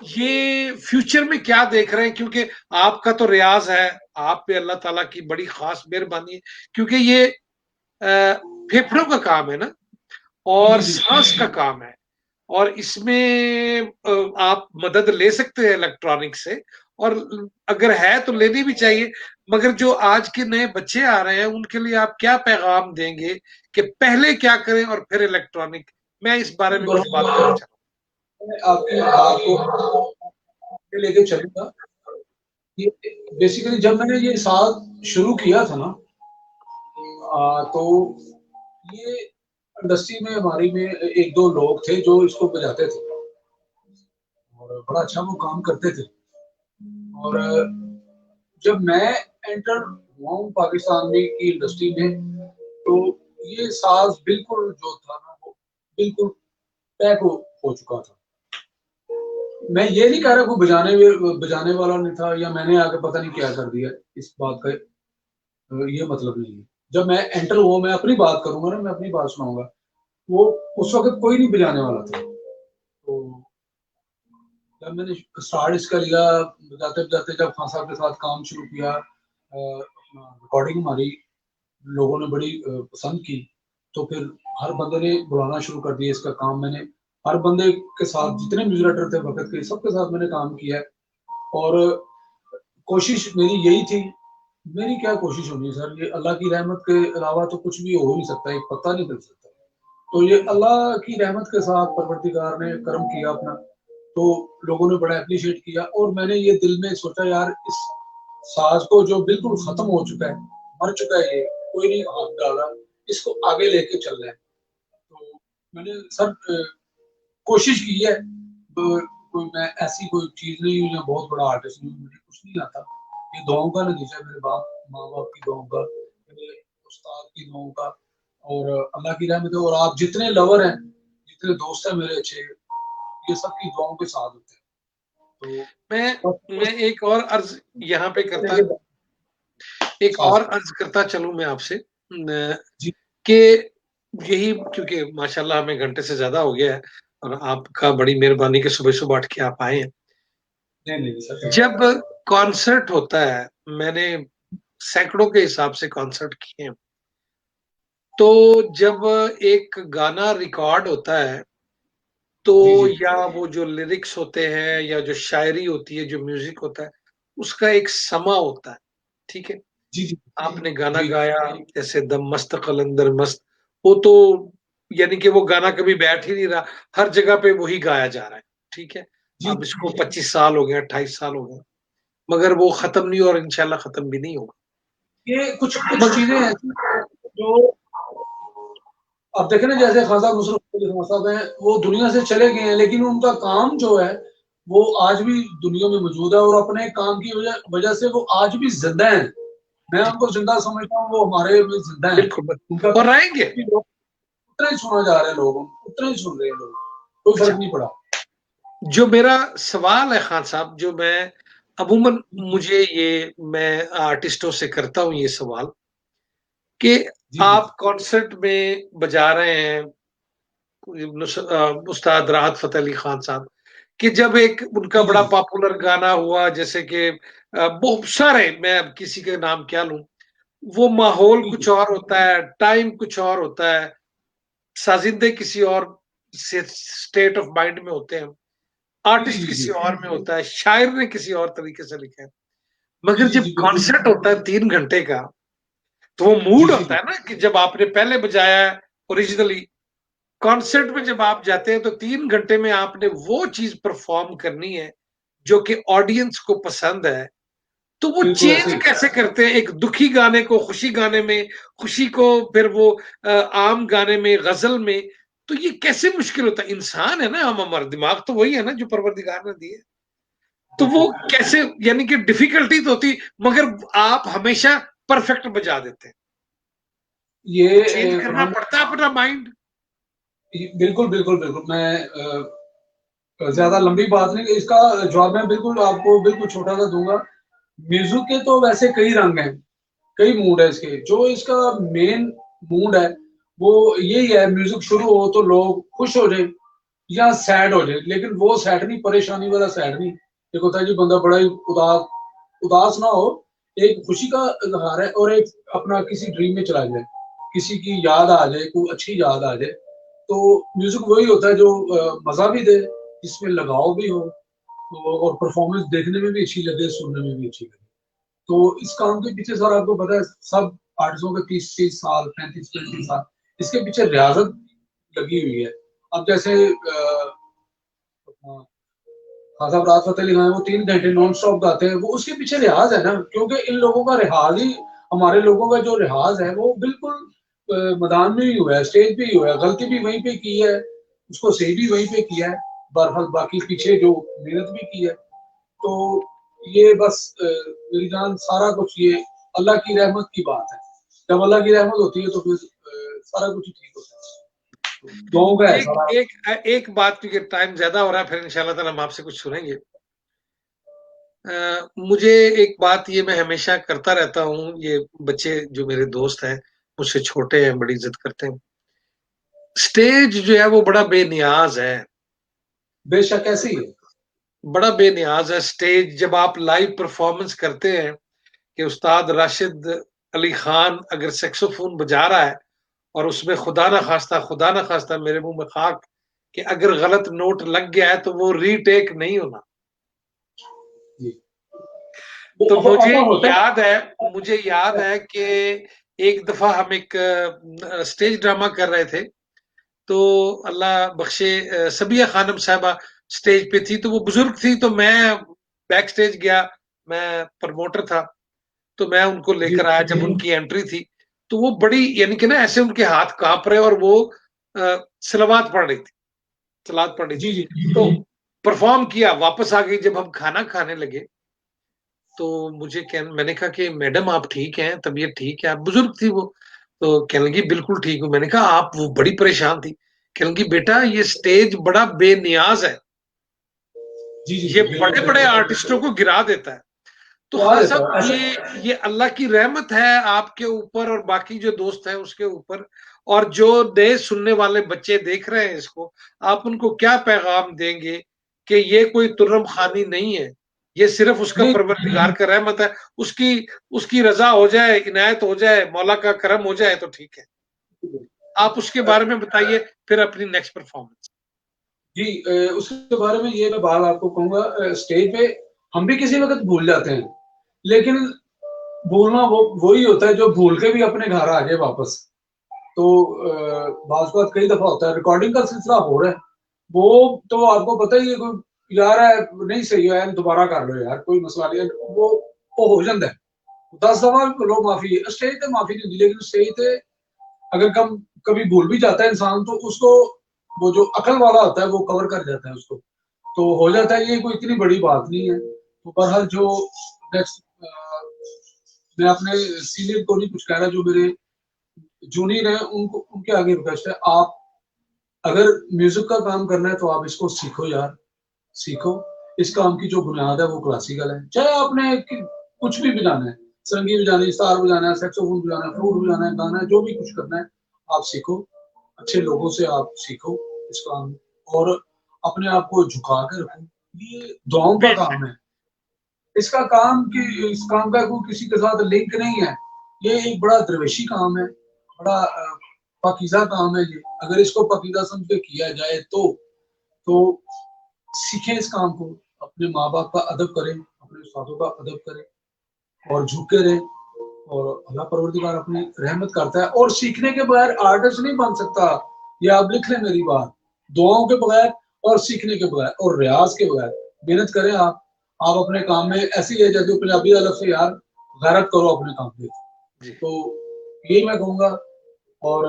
ये फ्यूचर में क्या देख रहे हैं, क्योंकि आपका तो रियाज है, आप पे अल्लाह ताला की बड़ी खास मेहरबानी है, क्योंकि ये फेफड़ों का काम है ना, और जी सांस का काम है, और इसमें आप मदद ले सकते हैं इलेक्ट्रॉनिक से, और अगर है तो लेनी भी चाहिए। मगर जो आज के नए बच्चे आ रहे हैं उनके लिए आप क्या पैगाम देंगे कि पहले क्या करें और फिर इलेक्ट्रॉनिक? मैं इस बारे में कुछ बात करना चाहता मैं आपकी बात को लेके चलूंगा। ये बेसिकली जब मैंने ये साथ शुरू किया था ना, तो ये इंडस्ट्री में हमारी में एक दो लोग थे जो इसको बजाते थे और बड़ा अच्छा वो काम करते थे। और जब मैं एंटर हुआ हूँ पाकिस्तान में की इंडस्ट्री में, तो ये साज बिल्कुल जो था ना वो बिल्कुल पैक हो चुका था। मैं ये नहीं कह रहा कोई बजाने वाला नहीं था या मैंने आके पता नहीं क्या कर दिया, इस बात का ये मतलब नहीं है। जब मैं एंटर हुआ, मैं अपनी बात करूंगा ना, मैं अपनी बात सुनाऊंगा, वो उस वक्त कोई नहीं बजाने वाला था। तो जब मैंने स्टार्ट इसका लिया, बजाते बजाते जब खान साहब के साथ काम शुरू किया, अपना रिकॉर्डिंग हमारी लोगों ने बड़ी पसंद की, तो फिर हर बंदे ने बुलाना शुरू कर दिया। इसका काम मैंने हर बंदे के साथ, जितने म्यूजिक डायरेक्टर थे वक्त के, सबके साथ मैंने काम किया है। और कोशिश मेरी यही थी। मेरी क्या कोशिश होनी है सर, ये अल्लाह की रहमत के अलावा तो कुछ भी हो नहीं सकता, एक पत्ता नहीं चल सकता। तो ये अल्लाह की रहमत के साथ परवरदिगार ने करम किया अपना, तो लोगों ने बड़ा अप्रिशिएट किया। और मैंने ये दिल में सोचा यार, इस साज को जो बिल्कुल खत्म हो चुका है, मर चुका है, ये कोई नहीं हाथ डाला, इसको आगे लेके चलना है। तो मैंने सर कोशिश की है। कोई मैं ऐसी कोई चीज नहीं हूँ या बहुत बड़ा आर्टिस्ट नहीं हूँ, मुझे कुछ नहीं आता। ये दुआओं का नतीजा है, मेरे माँ बाप की दुआओं का, मेरे उस्ताद की दुआओं का, और अल्लाह की रहमत है। और आप जितने लवर हैं, जितने दोस्त हैं मेरे अच्छे, ये सब की दुआओं के साथ होते हैं। तो मैं एक और अर्ज यहाँ पे करता चलूं मैं आपसे, जी कि यही, क्योंकि माशाल्लाह हमें घंटे से ज्यादा हो गया है और आपका बड़ी मेहरबानी कि सुबह सुबह उठ के आप आए हैं। नहीं सर। जब कॉन्सर्ट होता है, मैंने सैकड़ों के हिसाब से कॉन्सर्ट किए हैं, तो जब एक गाना रिकॉर्ड होता है, तो जी या वो जो लिरिक्स होते हैं या जो शायरी होती है, जो म्यूजिक होता है, उसका एक समा होता है, ठीक है। जी जी आपने गाना जी गाया, जैसे दम मस्त कलंदर मस्त, वो तो यानी कि वो गाना कभी बैठ ही नहीं रहा, हर जगह पे वही गाया जा रहा है, ठीक है। जी अब इसको 25 साल हो गए, 28 साल हो गए, मगर वो खत्म नहीं, और इंशाल्लाह खत्म भी नहीं होगा। ये कुछ कुछ चीजें ऐसी जो अब देखें ना, जैसे ख्वाजा नुसरत अली खान साहब हैं, वो दुनिया से चले गए हैं, लेकिन उनका काम जो है वो आज भी दुनिया में मौजूद है, और अपने काम की वजह से वो आज भी जिंदा हैं। मैं उनको जिंदा समझता हूँ, वो हमारे में जिंदा हैं। बिल्कुल, उनका और रहेंगे। उतना ही सुना जा रहे हैं लोग, उतना ही सुन रहे हैं लोग, कोई अच्छा, फर्क नहीं पड़ा। जो मेरा सवाल है खान साहब, जो मैं अमूमन, मुझे ये, मैं आर्टिस्टों से करता हूँ ये सवाल, कि जी जी आप कॉन्सर्ट में बजा रहे हैं उस्ताद राहत फतेह अली खान साहब, कि जब एक उनका जी बड़ा जी पॉपुलर गाना हुआ, जैसे कि बहुत सारे, मैं अब किसी के नाम क्या लूं, वो माहौल जी कुछ और होता है, टाइम कुछ और होता है, साजिंदे किसी और स्टेट ऑफ माइंड में होते हैं, जी आर्टिस्ट जी किसी जी और में होता है, शायर ने किसी और तरीके से लिखा है। जी मगर जी जब जी बिल्कुल। कॉन्सर्ट होता है 3 घंटे का, तो वो जी मूड जी होता जी है ना, कि जब आपने पहले बजाया है ओरिजिनली, कॉन्सर्ट में जब आप जाते हैं तो 3 घंटे में आपने वो चीज परफॉर्म करनी है जो कि ऑडियंस को पसंद है। तो वो बिल्कुल ऐसे चेंज ही। कैसे करते हैं, एक दुखी गाने को खुशी गाने में, खुशी को फिर वो आम गाने में, गजल में? तो ये कैसे मुश्किल होता है? इंसान है ना हम, हमारा दिमाग तो वही है ना जो परवरदिगार ने दिए। तो वो बिल्कुल कैसे, यानी कि डिफिकल्टी तो होती, मगर आप हमेशा परफेक्ट बजा देते हैं। ये चेंज करना फरहान, पड़ता है अपना माइंड। बिल्कुल बिल्कुल बिल्कुल। मैं ज्यादा लंबी बात नहीं, इसका जवाब मैं बिल्कुल आपको बिल्कुल छोटा सा दूंगा। म्यूजिक के तो वैसे कई रंग हैं, कई मूड है इसके। जो इसका मेन मूड है वो यही है, म्यूजिक शुरू हो तो लोग खुश हो जाए, या सैड हो जाए, लेकिन वो सैड नहीं, परेशानी वाला सैड नहीं। एक होता है जी बंदा बड़ा ही उदास ना हो, एक खुशी का इजहार है, और एक अपना किसी ड्रीम में चला जाए, किसी की याद आ जाए, कोई अच्छी याद आ जाए, तो म्यूजिक वही होता है जो मजा भी दे, जिसमें लगाव भी हो, तो और परफॉर्मेंस देखने में भी अच्छी लगे, सुनने में भी अच्छी लगे। तो इस काम के पीछे सर आपको पता है सब आर्टिस्टों के 30-30 साल, 35-35 साल इसके पीछे रियाजत लगी हुई है। अब जैसे खासा राहत फतेह अली खान है, वो 3 घंटे नॉन स्टॉप गाते हैं, वो उसके पीछे रियाज है ना, क्योंकि इन लोगों का रियाज ही, हमारे लोगों का जो रियाज है वो बिल्कुल मैदान में ही हुआ है, स्टेज पे ही हुआ है, गलती भी वहीं पे की है, उसको सही भी वहीं पे किया है, बहरहाल बाकी पीछे जो मेहनत भी की है। तो ये बस मेरी जान सारा कुछ ये अल्लाह की रहमत की बात है। जब अल्लाह की रहमत होती है तो फिर सारा कुछ ही ठीक होता है। दुआओं का है एक सारा। एक एक बात, क्योंकि टाइम ज्यादा हो रहा है, फिर इंशाल्लाह ताला हम आपसे कुछ सुनेंगे। मुझे एक बात, ये मैं हमेशा करता रहता हूँ, ये बच्चे जो मेरे दोस्त हैं, मुझसे छोटे हैं, बड़ी इज्जत करते हैं। स्टेज जो है वो बड़ा बेनियाज है, बेशक ऐसे ही है। बड़ा बेनियाज है स्टेज। जब आप लाइव परफॉर्मेंस करते हैं कि उस्ताद राशिद अली खान अगर सेक्सोफोन बजा रहा है और उसमें खुदा ना खास्ता मेरे मुंह में खाक कि अगर गलत नोट लग गया है तो वो रीटेक नहीं होना। जी। तो वो ऐसा होता है। मुझे याद है कि एक दफा हम एक स्टेज ड्रामा कर रहे थे, तो अल्लाह बख्शे सबिया खानम साहबा स्टेज पे थी, तो वो बुजुर्ग थी, तो मैं बैक स्टेज गया, मैं प्रमोटर था, तो मैं उनको जी लेकर आया जब उनकी एंट्री थी। तो वो बड़ी, यानी कि ना ऐसे उनके हाथ कांप रहे और वो सलावत पढ़ रही थी, सलात पढ़ रही थी। जी जी तो परफॉर्म किया, वापस आ गई। जब हम खाना खाने लगे तो मैंने कहा कि मैडम आप ठीक हैं, तबीयत ठीक है? आप बुजुर्ग थी वो, तो कहने लगी बिल्कुल ठीक हूँ। मैंने कहा आप, वो बड़ी परेशान थी, कहने लगी बेटा ये स्टेज बड़ा बेनियाज है, जी जी ये जी बड़े बिल्कुल बड़े बिल्कुल। आर्टिस्टों को गिरा देता है। तो तो आ खान जाता साहब, है अच्छा। ये अल्लाह की रहमत है आपके ऊपर और बाकी जो दोस्त हैं उसके ऊपर, और जो नए सुनने वाले बच्चे देख रहे हैं इसको, आप उनको क्या पैगाम देंगे कि ये कोई तुर्रम खानी नहीं है, ये सिर्फ उसका नहीं परवरदिगार का रहमत है, उसकी उसकी रजा हो जाए, इनायत हो जाए, मौला का करम हो जाए तो ठीक है। आप उसके बारे में बताइए, फिर अपनी नेक्स्ट परफॉर्मेंस। जी उसके बारे में ये मैं बात आपको कहूंगा, स्टेज पे हम भी किसी वक्त भूल जाते हैं, लेकिन भूलना वो वही होता है जो भूल के भी अपने घर आ जाए वापस। तो बात कई दफा होता है, रिकॉर्डिंग का सिलसिला हो रहा है, वो तो आपको पता ही है, कोई यार है नहीं सही है, दोबारा कर लो यार, कोई मसला नहीं है, वो हो जाता है। 10 दफा लो माफी, स्टेज पे माफी नहीं होती, लेकिन स्टेज पे अगर कम कभी भूल भी जाता है इंसान, तो उसको वो जो अकल वाला होता है वो कवर कर जाता है उसको, तो हो जाता है, ये कोई इतनी बड़ी बात नहीं है। तो बहरहाल जो नेक्स्ट, मैं अपने सीनियर को नहीं कुछ कह रहा, जो मेरे जूनियर है उनको, उनके आगे रिक्वेस्ट है, आप अगर म्यूजिक का काम करना है तो आप इसको सीखो यार, सीखो। इस काम की जो बुनियाद है वो क्लासिकल है, चाहे आपने कुछ भी बजाना है, सरंगी बजानी है, सितार बजाना है, सैक्सोफोन बजाना है, फ्लूट बजाना है, गाना है, जो भी कुछ करना है आप सीखो, अच्छे लोगों से आप सीखो इस काम में, और अपने आप को झुका के रखो। ये दुआओं का काम है, इसका काम की, इस काम का कोई किसी के साथ लिंक नहीं है, ये एक बड़ा दरवेशी काम है, बड़ा पाकीज़ा काम है ये। अगर इसको पाकीज़ा समझ के किया जाए तो सीखें इस काम को, अपने माँ बाप का अदब करें, अपने उस्तादों का अदब करें और झुके रहें, और अल्लाह परवरदिगार अपनी रहमत करता है, और सीखने के बगैर आर्टिस्ट नहीं बन सकता। ये आप लिख लें मेरी बात, दुआओं के बगैर और सीखने के बगैर और रियाज के बगैर। मेहनत करें आप अपने काम में, ऐसी है जैसे पंजाबी अलग से यार, गैरत करो अपने काम पे। जी। तो यही मैं कहूँगा, और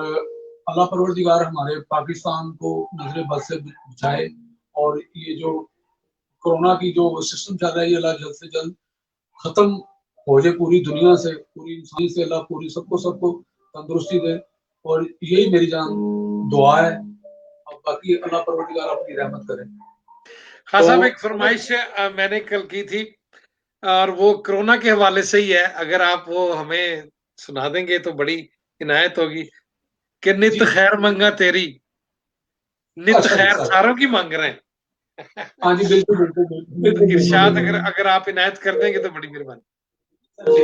अल्लाह परवरदिगार हमारे पाकिस्तान को नजर बद से बचाए, और ये जो कोरोना की जो सिस्टम चल रहा है, ये अल्लाह जल्द से जल्द खत्म हो जाए पूरी दुनिया से, पूरी इंसानी से, अल्लाह पूरी सबको सबको तंदुरुस्ती दे, और यही मेरी जान दुआ है। अब बाकी अल्लाह परवरदिगार अपनी रहमत करे। खान तो साहब, एक फरमाइश मैंने कल की थी, और वो कोरोना के हवाले से ही है, अगर आप वो हमें सुना देंगे तो बड़ी इनायत होगी कि नित जी खैर मंगा तेरी, नित अच्छा जी, खैर सर। सारों की मांग रहे हैं। हाँ जी, बिल्कुल, बिल्कुल, बिल्कुल, बिल्कुल, इरशाद बिल्कुल। अगर आप इनायत कर देंगे तो बड़ी मेहरबानी। जी।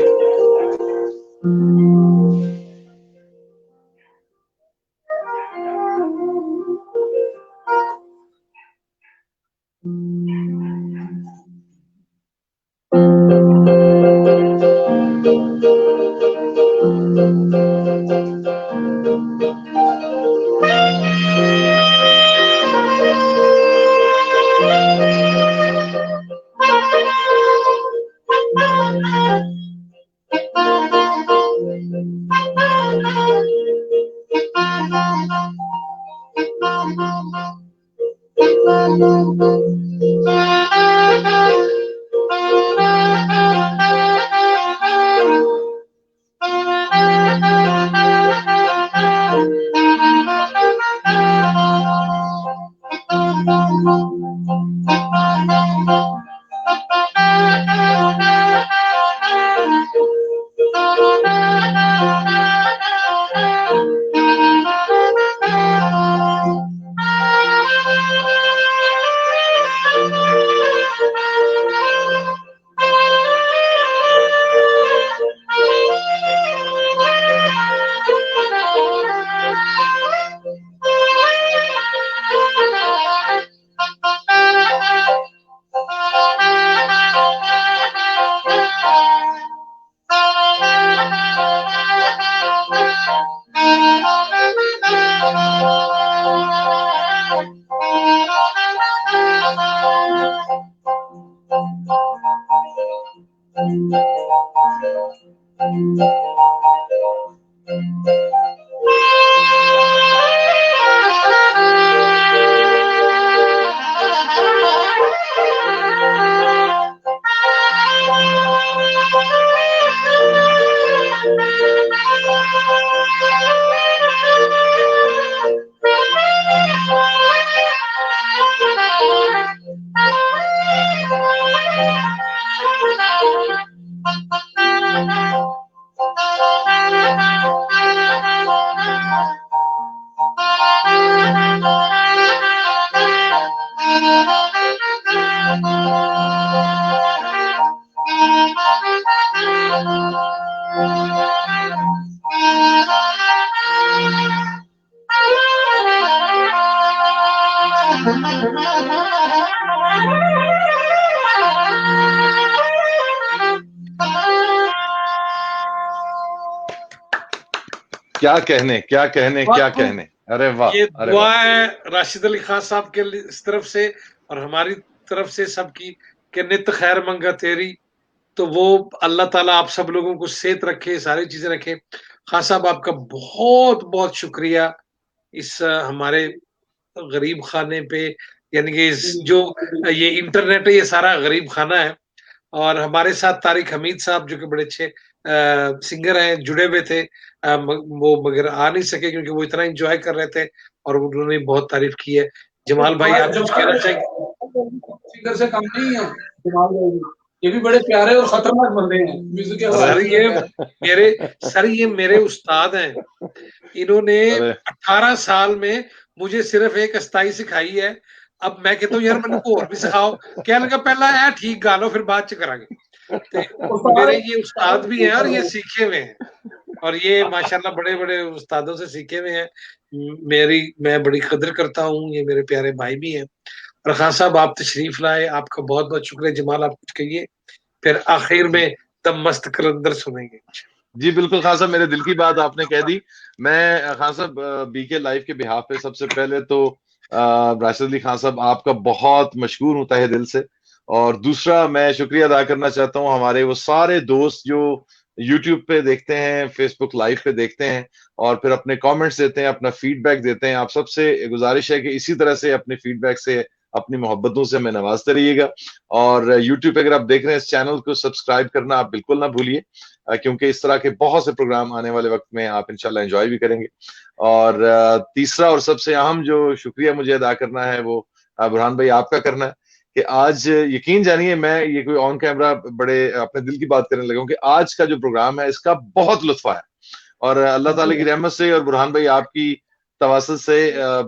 क्या कहने, क्या कहने, क्या वाकई कहने। अरे वाह, ये अरे दुआ वाह। है राशिद अली खान साहब के इस तरफ से और हमारी तरफ से सबकी कि नित खैर मंगा तेरी। तो वो अल्लाह ताला आप सब लोगों को सेहत रखे, सारी चीजें रखे। खान साहब आपका बहुत बहुत शुक्रिया इस हमारे गरीब खाने पे, यानी कि जो ये इंटरनेट है ये सारा गरीब खाना है। और हमारे साथ तारिक हमीद साहब जो कि बड़े अच्छे सिंगर हैं जुड़े हुए थे, वो मगर आ नहीं सके क्योंकि वो इतना एंजॉय कर रहे थे और उन्होंने बहुत तारीफ की है। जमाल भाई आप कुछ कहना चाहेंगे? सिंगर से कम नहीं है जमाल भाई भी। ये भी बड़े प्यारे और खतरनाक बंदे हैं म्यूजिक के हवाले सर से। ये मेरे ये मेरे उस्ताद हैं। इन्होंने अरे 18 साल में मुझे सिर्फ एक अस्ताई सिखाई है। अब मैं कहता हूँ यार मैंने को और भी सिखाओ। क्या लगा पहला है ठीक गा लो फिर बाद च करांगे। तो मेरे ये उस्ताद भी हैं और ये सीखे हुए हैं और ये माशाल्लाह बड़े-बड़े उस्तादों से सीखे हुए हैं। मैं बड़ी कदर करता हूँ, ये मेरे प्यारे भाई भी हैं। और खान साहब आप तशरीफ लाए, आपका बहुत-बहुत शुक्रिया। जमाल आप कुछ कहिए, फिर आखिर में दम मस्त कलंदर सुनेंगे। जी बिल्कुल खान साहब, मेरे दिल की बात आपने कह दी। मैं खान साहब बीके लाइव के बिहाफ पे सबसे पहले तो राशिद अली खान साहब आपका बहुत मशहूर हूं तहे दिल से। और दूसरा मैं शुक्रिया अदा करना चाहता हूं हमारे वो सारे दोस्त जो यूट्यूब पे देखते हैं, फेसबुक लाइव पे देखते हैं और फिर अपने कमेंट्स देते हैं, अपना फीडबैक देते हैं। आप सबसे गुजारिश है कि इसी तरह से अपने फीडबैक से, अपनी मोहब्बतों से हमें नवाजते रहिएगा। और यूट्यूब पे अगर आप देख रहे हैं इस चैनल को सब्सक्राइब करना आप बिल्कुल ना भूलिए, क्योंकि इस तरह के बहुत से प्रोग्राम आने वाले वक्त में आप इंशाल्लाह एंजॉय भी करेंगे। और तीसरा और सबसे अहम जो शुक्रिया मुझे अदा करना है वो बुरहान भाई आपका करना है कि आज यकीन जानिए मैं ये कोई ऑन कैमरा बड़े अपने दिल की बात करने लगा हूं कि आज का जो प्रोग्राम है इसका बहुत लुत्फ आया। और अल्लाह ताला की रहमत से और बुरहान भाई आपकी तवसत से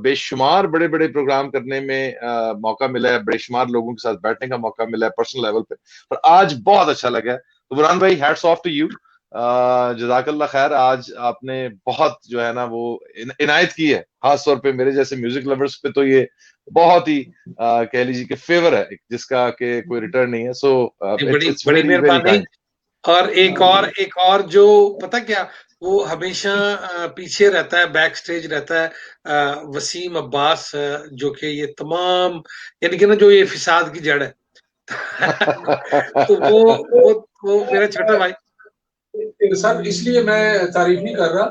बेशुमार बड़े बड़े प्रोग्राम करने में मौका मिला है, बेशुमार लोगों के साथ बैठने का मौका मिला है पर्सनल लेवल पे, पर आज बहुत अच्छा लगा है। तो बुरहान भाई, हैट्स ऑफ टू यू, जजाकल्ला खैर। आज आपने बहुत जो है ना वो इनायत की है, खास तौर पे मेरे जैसे म्यूजिक लवर्स पे तो ये बहुत ही कह लीजिए कि फेवर है जिसका के कोई रिटर्न नहीं है। सो इट्स बड़ी इट्स बड़ी वेरी वेरी मेहरबानी। काइंड। और एक और जो पता क्या, वो हमेशा पीछे रहता है, बैक स्टेज रहता है, वसीम अब्बास, जो कि ये तमाम, यानी कि ना जो ये फिसाद की जड़ है। तो वो मेरा छोटा भाई। सर इसलिए मैं तारीफ नहीं कर रहा,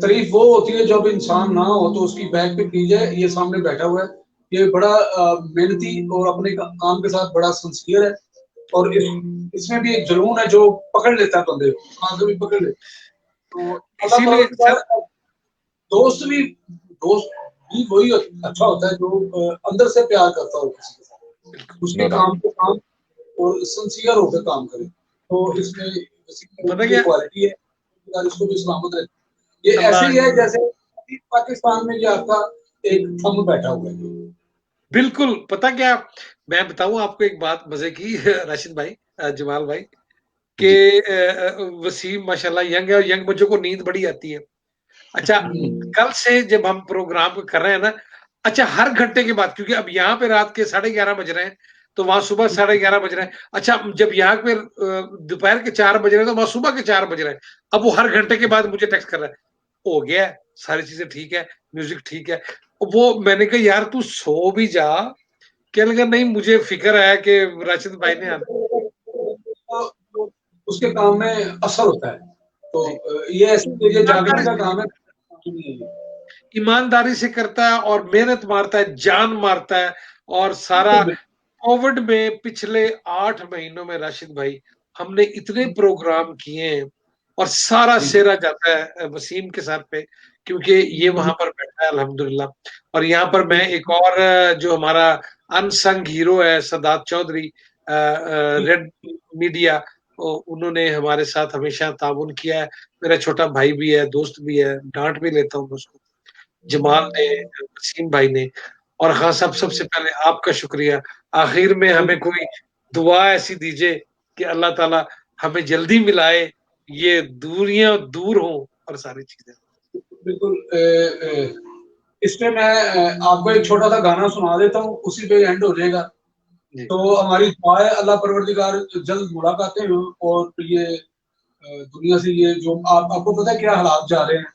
तारीफ वो होती है जब इंसान ना हो तो उसकी बैक पे की जाए। ये सामने बैठा हुआ है, ये बड़ा मेहनती और अपने काम के साथ बड़ा सिंसियर है, और इसमें भी एक जुनून है जो पकड़ लेता है बंदे को, कहाँ से भी पकड़ लेता है। तो अल्लाह इसीलिए सर, परवरदिगार, दोस्त भी वही अच्छा होता है जो अंदर से प्यार करता हो किसी के साथ, उसके नो डाउट। काम को काम और सिंसियर होकर काम करे। तो इसमें पता ये क्या, क्वालिटी है, अल्लाह इसको भी सलामत रखे। ये ऐसे अल्लाह, ही है जैसे अभी पाकिस्तान में ये आपका एक थंब बैठा हुआ है। बिल्कुल। पता क्या, मैं बताऊं आपको एक बात मजे की, राशिद भाई, जमाल भाई, के जी। वसीम माशाल्लाह यंग है, और यंग बच्चों को नींद बड़ी आती है। अच्छा, कल से जब हम प्रोग्राम कर रहे हैं ना, अच्छा हर घंटे के बाद, क्योंकि अब यहाँ पे रात के 11:30 बज रहे हैं, तो वहां सुबह 11:30 बज रहे हैं। अच्छा, जब यहाँ पे दोपहर के 4 बज रहे हैं, तो वहां सुबह के 4 बज रहे हैं। अब वो हर घंटे के बाद मुझे टेक्स्ट कर रहा है, हो गया है, सारी चीजें ठीक है, म्यूजिक ठीक है। वो मैंने कहा यार तू सो भी जा। क्या लगा, नहीं मुझे फिक्र है कि राशिद भाई ने आना। तो उसके काम में असर होता है। तो जी, ये ऐसे ये जागने ईमानदारी का से, काम है। ईमानदारी से करता है और मेहनत मारता है, जान मारता है। और सारा कोविड में पिछले 8 महीनों में राशिद भाई, हमने इतने प्रोग्राम किए हैं, और सारा सेरा जाता है वसीम के सर पे, क्योंकि ये वहां पर बैठा है अल्हम्दुलिल्लाह। और यहाँ पर मैं एक और जो हमारा अनसंग हीरो है, सदात चौधरी, रेड मीडिया, उन्होंने हमारे साथ हमेशा ताउन किया है। मेरा छोटा भाई भी है, दोस्त भी है, डांट भी लेता हूँ उसको, जमाल ने, वसीम भाई ने। और हाँ साहब, सबसे पहले आपका शुक्रिया। आखिर में हमें कोई दुआ ऐसी दीजिए कि अल्लाह ताला हमें जल्दी मिलाए, ये दूरियां दूर हों, और सारी चीजें। बिल्कुल। इसमें मैं आपको एक छोटा सा गाना सुना देता हूँ, उसी पे एंड हो जाएगा। जी, तो हमारी दुआ है अल्लाह परवरदिगार जल्द मुलाकातें हो, और ये दुनिया से ये जो आपको पता है क्या हालात जा रहे हैं,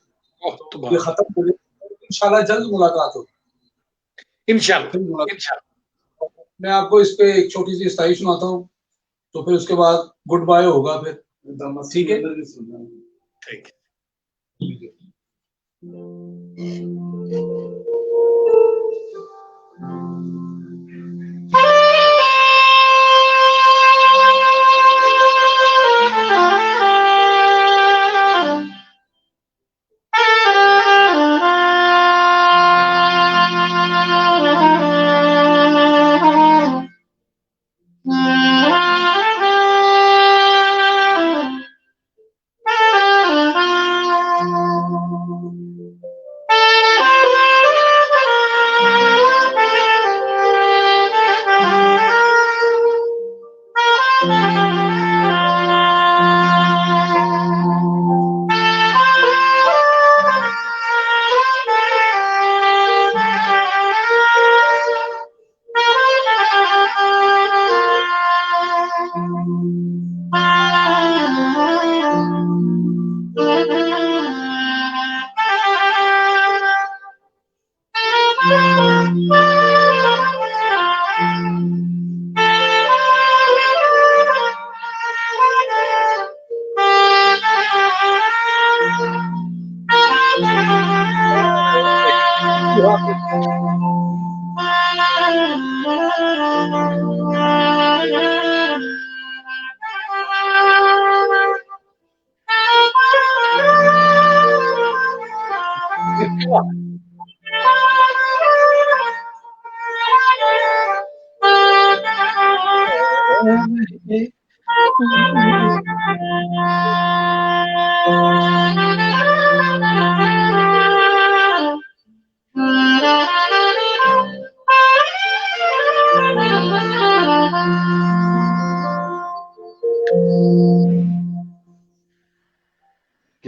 तो तो ये खत्म हो जाए, इंशाल्लाह जल्द मुलाकात हो। इंशाल्लाह, जल्द मुलाकात। इंशाल्लाह। मैं आपको इस पे एक छोटी सी स्थाई सुनाता हूँ, तो फिर उसके बाद गुड बाय होगा फिर। ठीक है। ठीक है। ठीक है।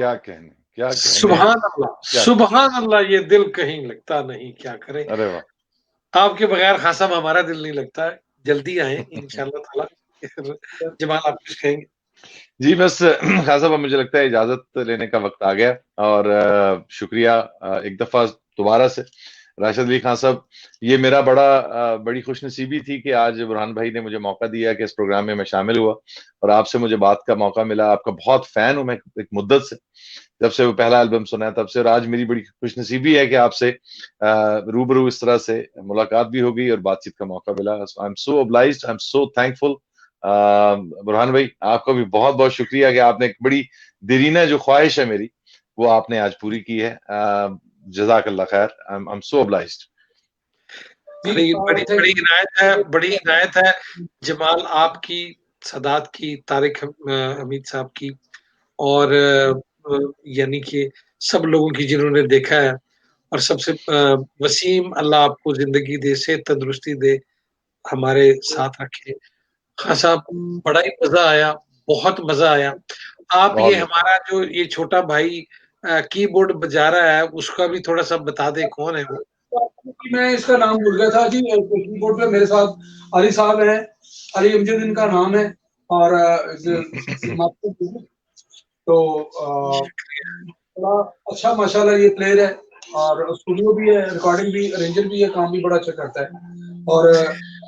क्या कहने, क्या कहने। सुभान अल्लाह, सुभान अल्लाह, ये दिल कहीं लगता नहीं, क्या करें। अरे वाह, आपके बगैर खान साहब हमारा दिल नहीं लगता है। जल्दी आए इंशाल्लाह ताला। जमाल आप कुछ कहेंगे? जी बस खान साहब, मुझे लगता है इजाजत लेने का वक्त आ गया, और शुक्रिया एक दफा दोबारा से राशिद अली खान साहब। ये मेरा बड़ी खुशनसीबी थी कि आज बुरहान भाई ने मुझे मौका दिया कि इस प्रोग्राम में मैं शामिल हुआ, और आपसे मुझे बात का मौका मिला। आपका बहुत फैन हूं मैं एक मुद्दत से, जब से वो पहला एल्बम सुना है तब से, और आज मेरी बड़ी खुशनसीबी है कि आपसे रूबरू इस तरह से मुलाकात भी हो गई और बातचीत का मौका मिला। I am so obliged, I am so thankful. Burhan भाई, आपका भी बहुत बहुत शुक्रिया कि आपने एक बड़ी देरीना जो ख्वाहिश है मेरी, वो आपने आज पूरी की है। जज़ाकल्लाह खैर, आई एम सो ऑब्लाइज्ड। बड़ी बड़ी बड़ी इनायत है, बड़ी इनायत है जमाल आपकी, सदात की, तारिक हमीद साहब की, और यानी कि सब लोगों की जिन्होंने देखा है। और सबसे वसीम अल्लाह आपको जिंदगी दे, सेहत तंदुरुस्ती दे, हमारे साथ रखे। हाँ साहब, बड़ा ही मजा आया, बहुत मजा आया। आप ये हमारा जो ये छोटा भाई कीबोर्ड बजा रहा है, उसका भी थोड़ा सा बता दे, कौन है वो? मैं इसका नाम भूल गया था जी। कीबोर्ड पे मेरे साथ अली साहब हैं, अली अमजद इनका नाम है, और तो बड़ा अच्छा माशाल्लाह ये प्लेयर है, और स्टूडियो भी है, रिकॉर्डिंग भी, अरेंजर भी है, काम भी बड़ा अच्छा करता है। और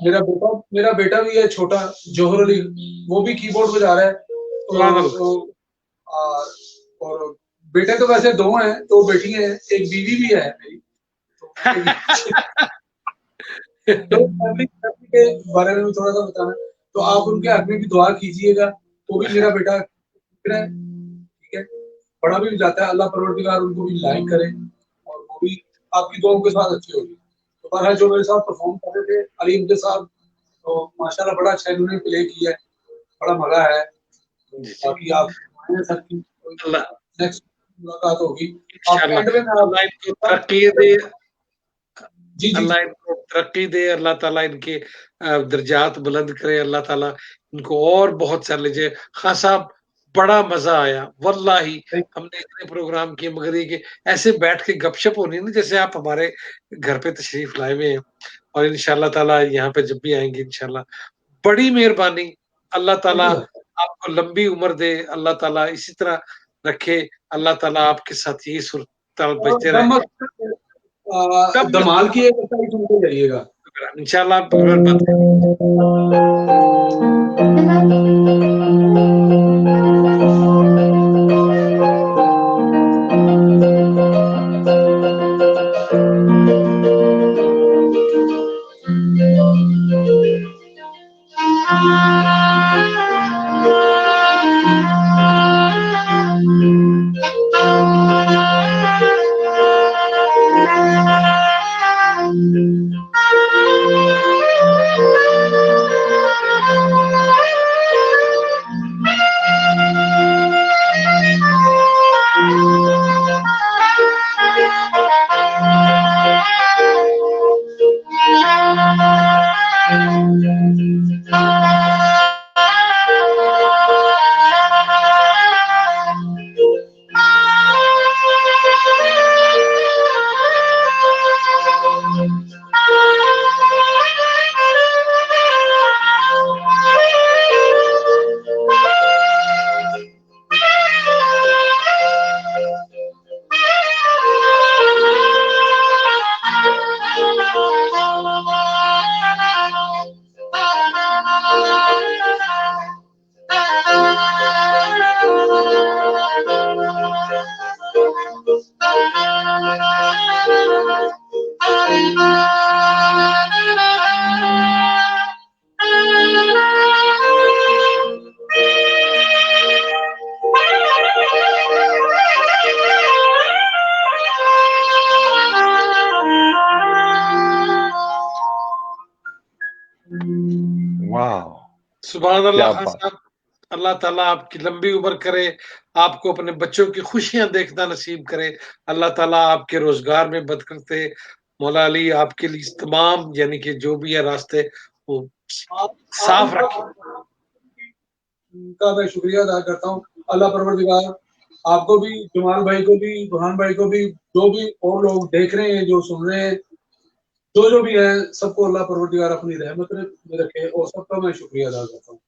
मेरा बेटा भी है छोटा, जोहर अली, वो भी कीबोर्ड बजा रहा है। और बेटे तो वैसे दो हैं, दो बेटी हैं, एक बीवी भी है मेरी। तो फैमिली के बारे में भी थोड़ा सा बताना, तो आप उनके हक में भी दुआ कीजिएगा। वो भी मेरा बेटा है, ठीक है, बड़ा भी जाता है। अल्लाह परवरदिगार उनको भी लाइक करे, और वो भी आपकी दुआओं के साथ अच्छी होगी। तो बहरहाल जो मेरे साथ परफॉर्म कर रहे थे अली अमजद साहब, तो माशाल्लाह बड़ा अच्छा इन्होंने प्ले किया है, बड़ा मजा है। बाकी आप सबकी नेक्स्ट मुलाकात होगी। इंशाल्लाह अल्लाह इनको तरक्की दे, अल्लाह इनको तरक्की दे, अल्लाह ताला इनके दर्जात बुलंद करे, अल्लाह ताला इनको और बहुत सारे लीजिए। खान साहब, बड़ा मजा आया वल्लाही। हमने इतने प्रोग्राम किए, मगर ये कि ऐसे बैठ के गपशप होनी ना, जैसे आप हमारे घर पे तशरीफ लाए हुए हैं, और इंशाल्लाह ताला यहाँ पे जब भी आएंगे इंशाल्लाह, बड़ी मेहरबानी। अल्लाह ताला आपको लंबी उम्र दे, अल्लाह ताला इसी तरह रखे, अल्लाह ताला आपके साथ यही सुरताल बजते रहे। धमाल की एक सुनते जाइएगा इंशाल्लाह। सुभान अल्लाह खान साहब, अल्लाह ताला आपकी लंबी उम्र करे, आपको अपने बच्चों की खुशियां देखना नसीब करे, अल्लाह ताला आपके रोजगार में बरकत दे। मौला अली आपके लिए तमाम यानी कि जो भी है रास्ते वो साफ रखे। का मैं शुक्रिया अदा करता हूँ। अल्लाह परवरदिगार आपको भी, जमाल भाई को भी, बुरहान भाई को भी, जो भी और लोग देख रहे हैं, जो सुन रहे हैं, जो भी है, सबको अल्लाह परवरदिगार अपनी रहमत में रखे और सबका मैं शुक्रिया अदा करता हूँ।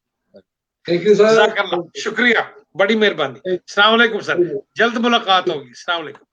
Thank you sir. जज़ाकल्लाह, शुक्रिया, बड़ी मेहरबानी। अस्सलाम वालेकुम सर, जल्द मुलाकात होगी। अस्सलाम वालेकुम।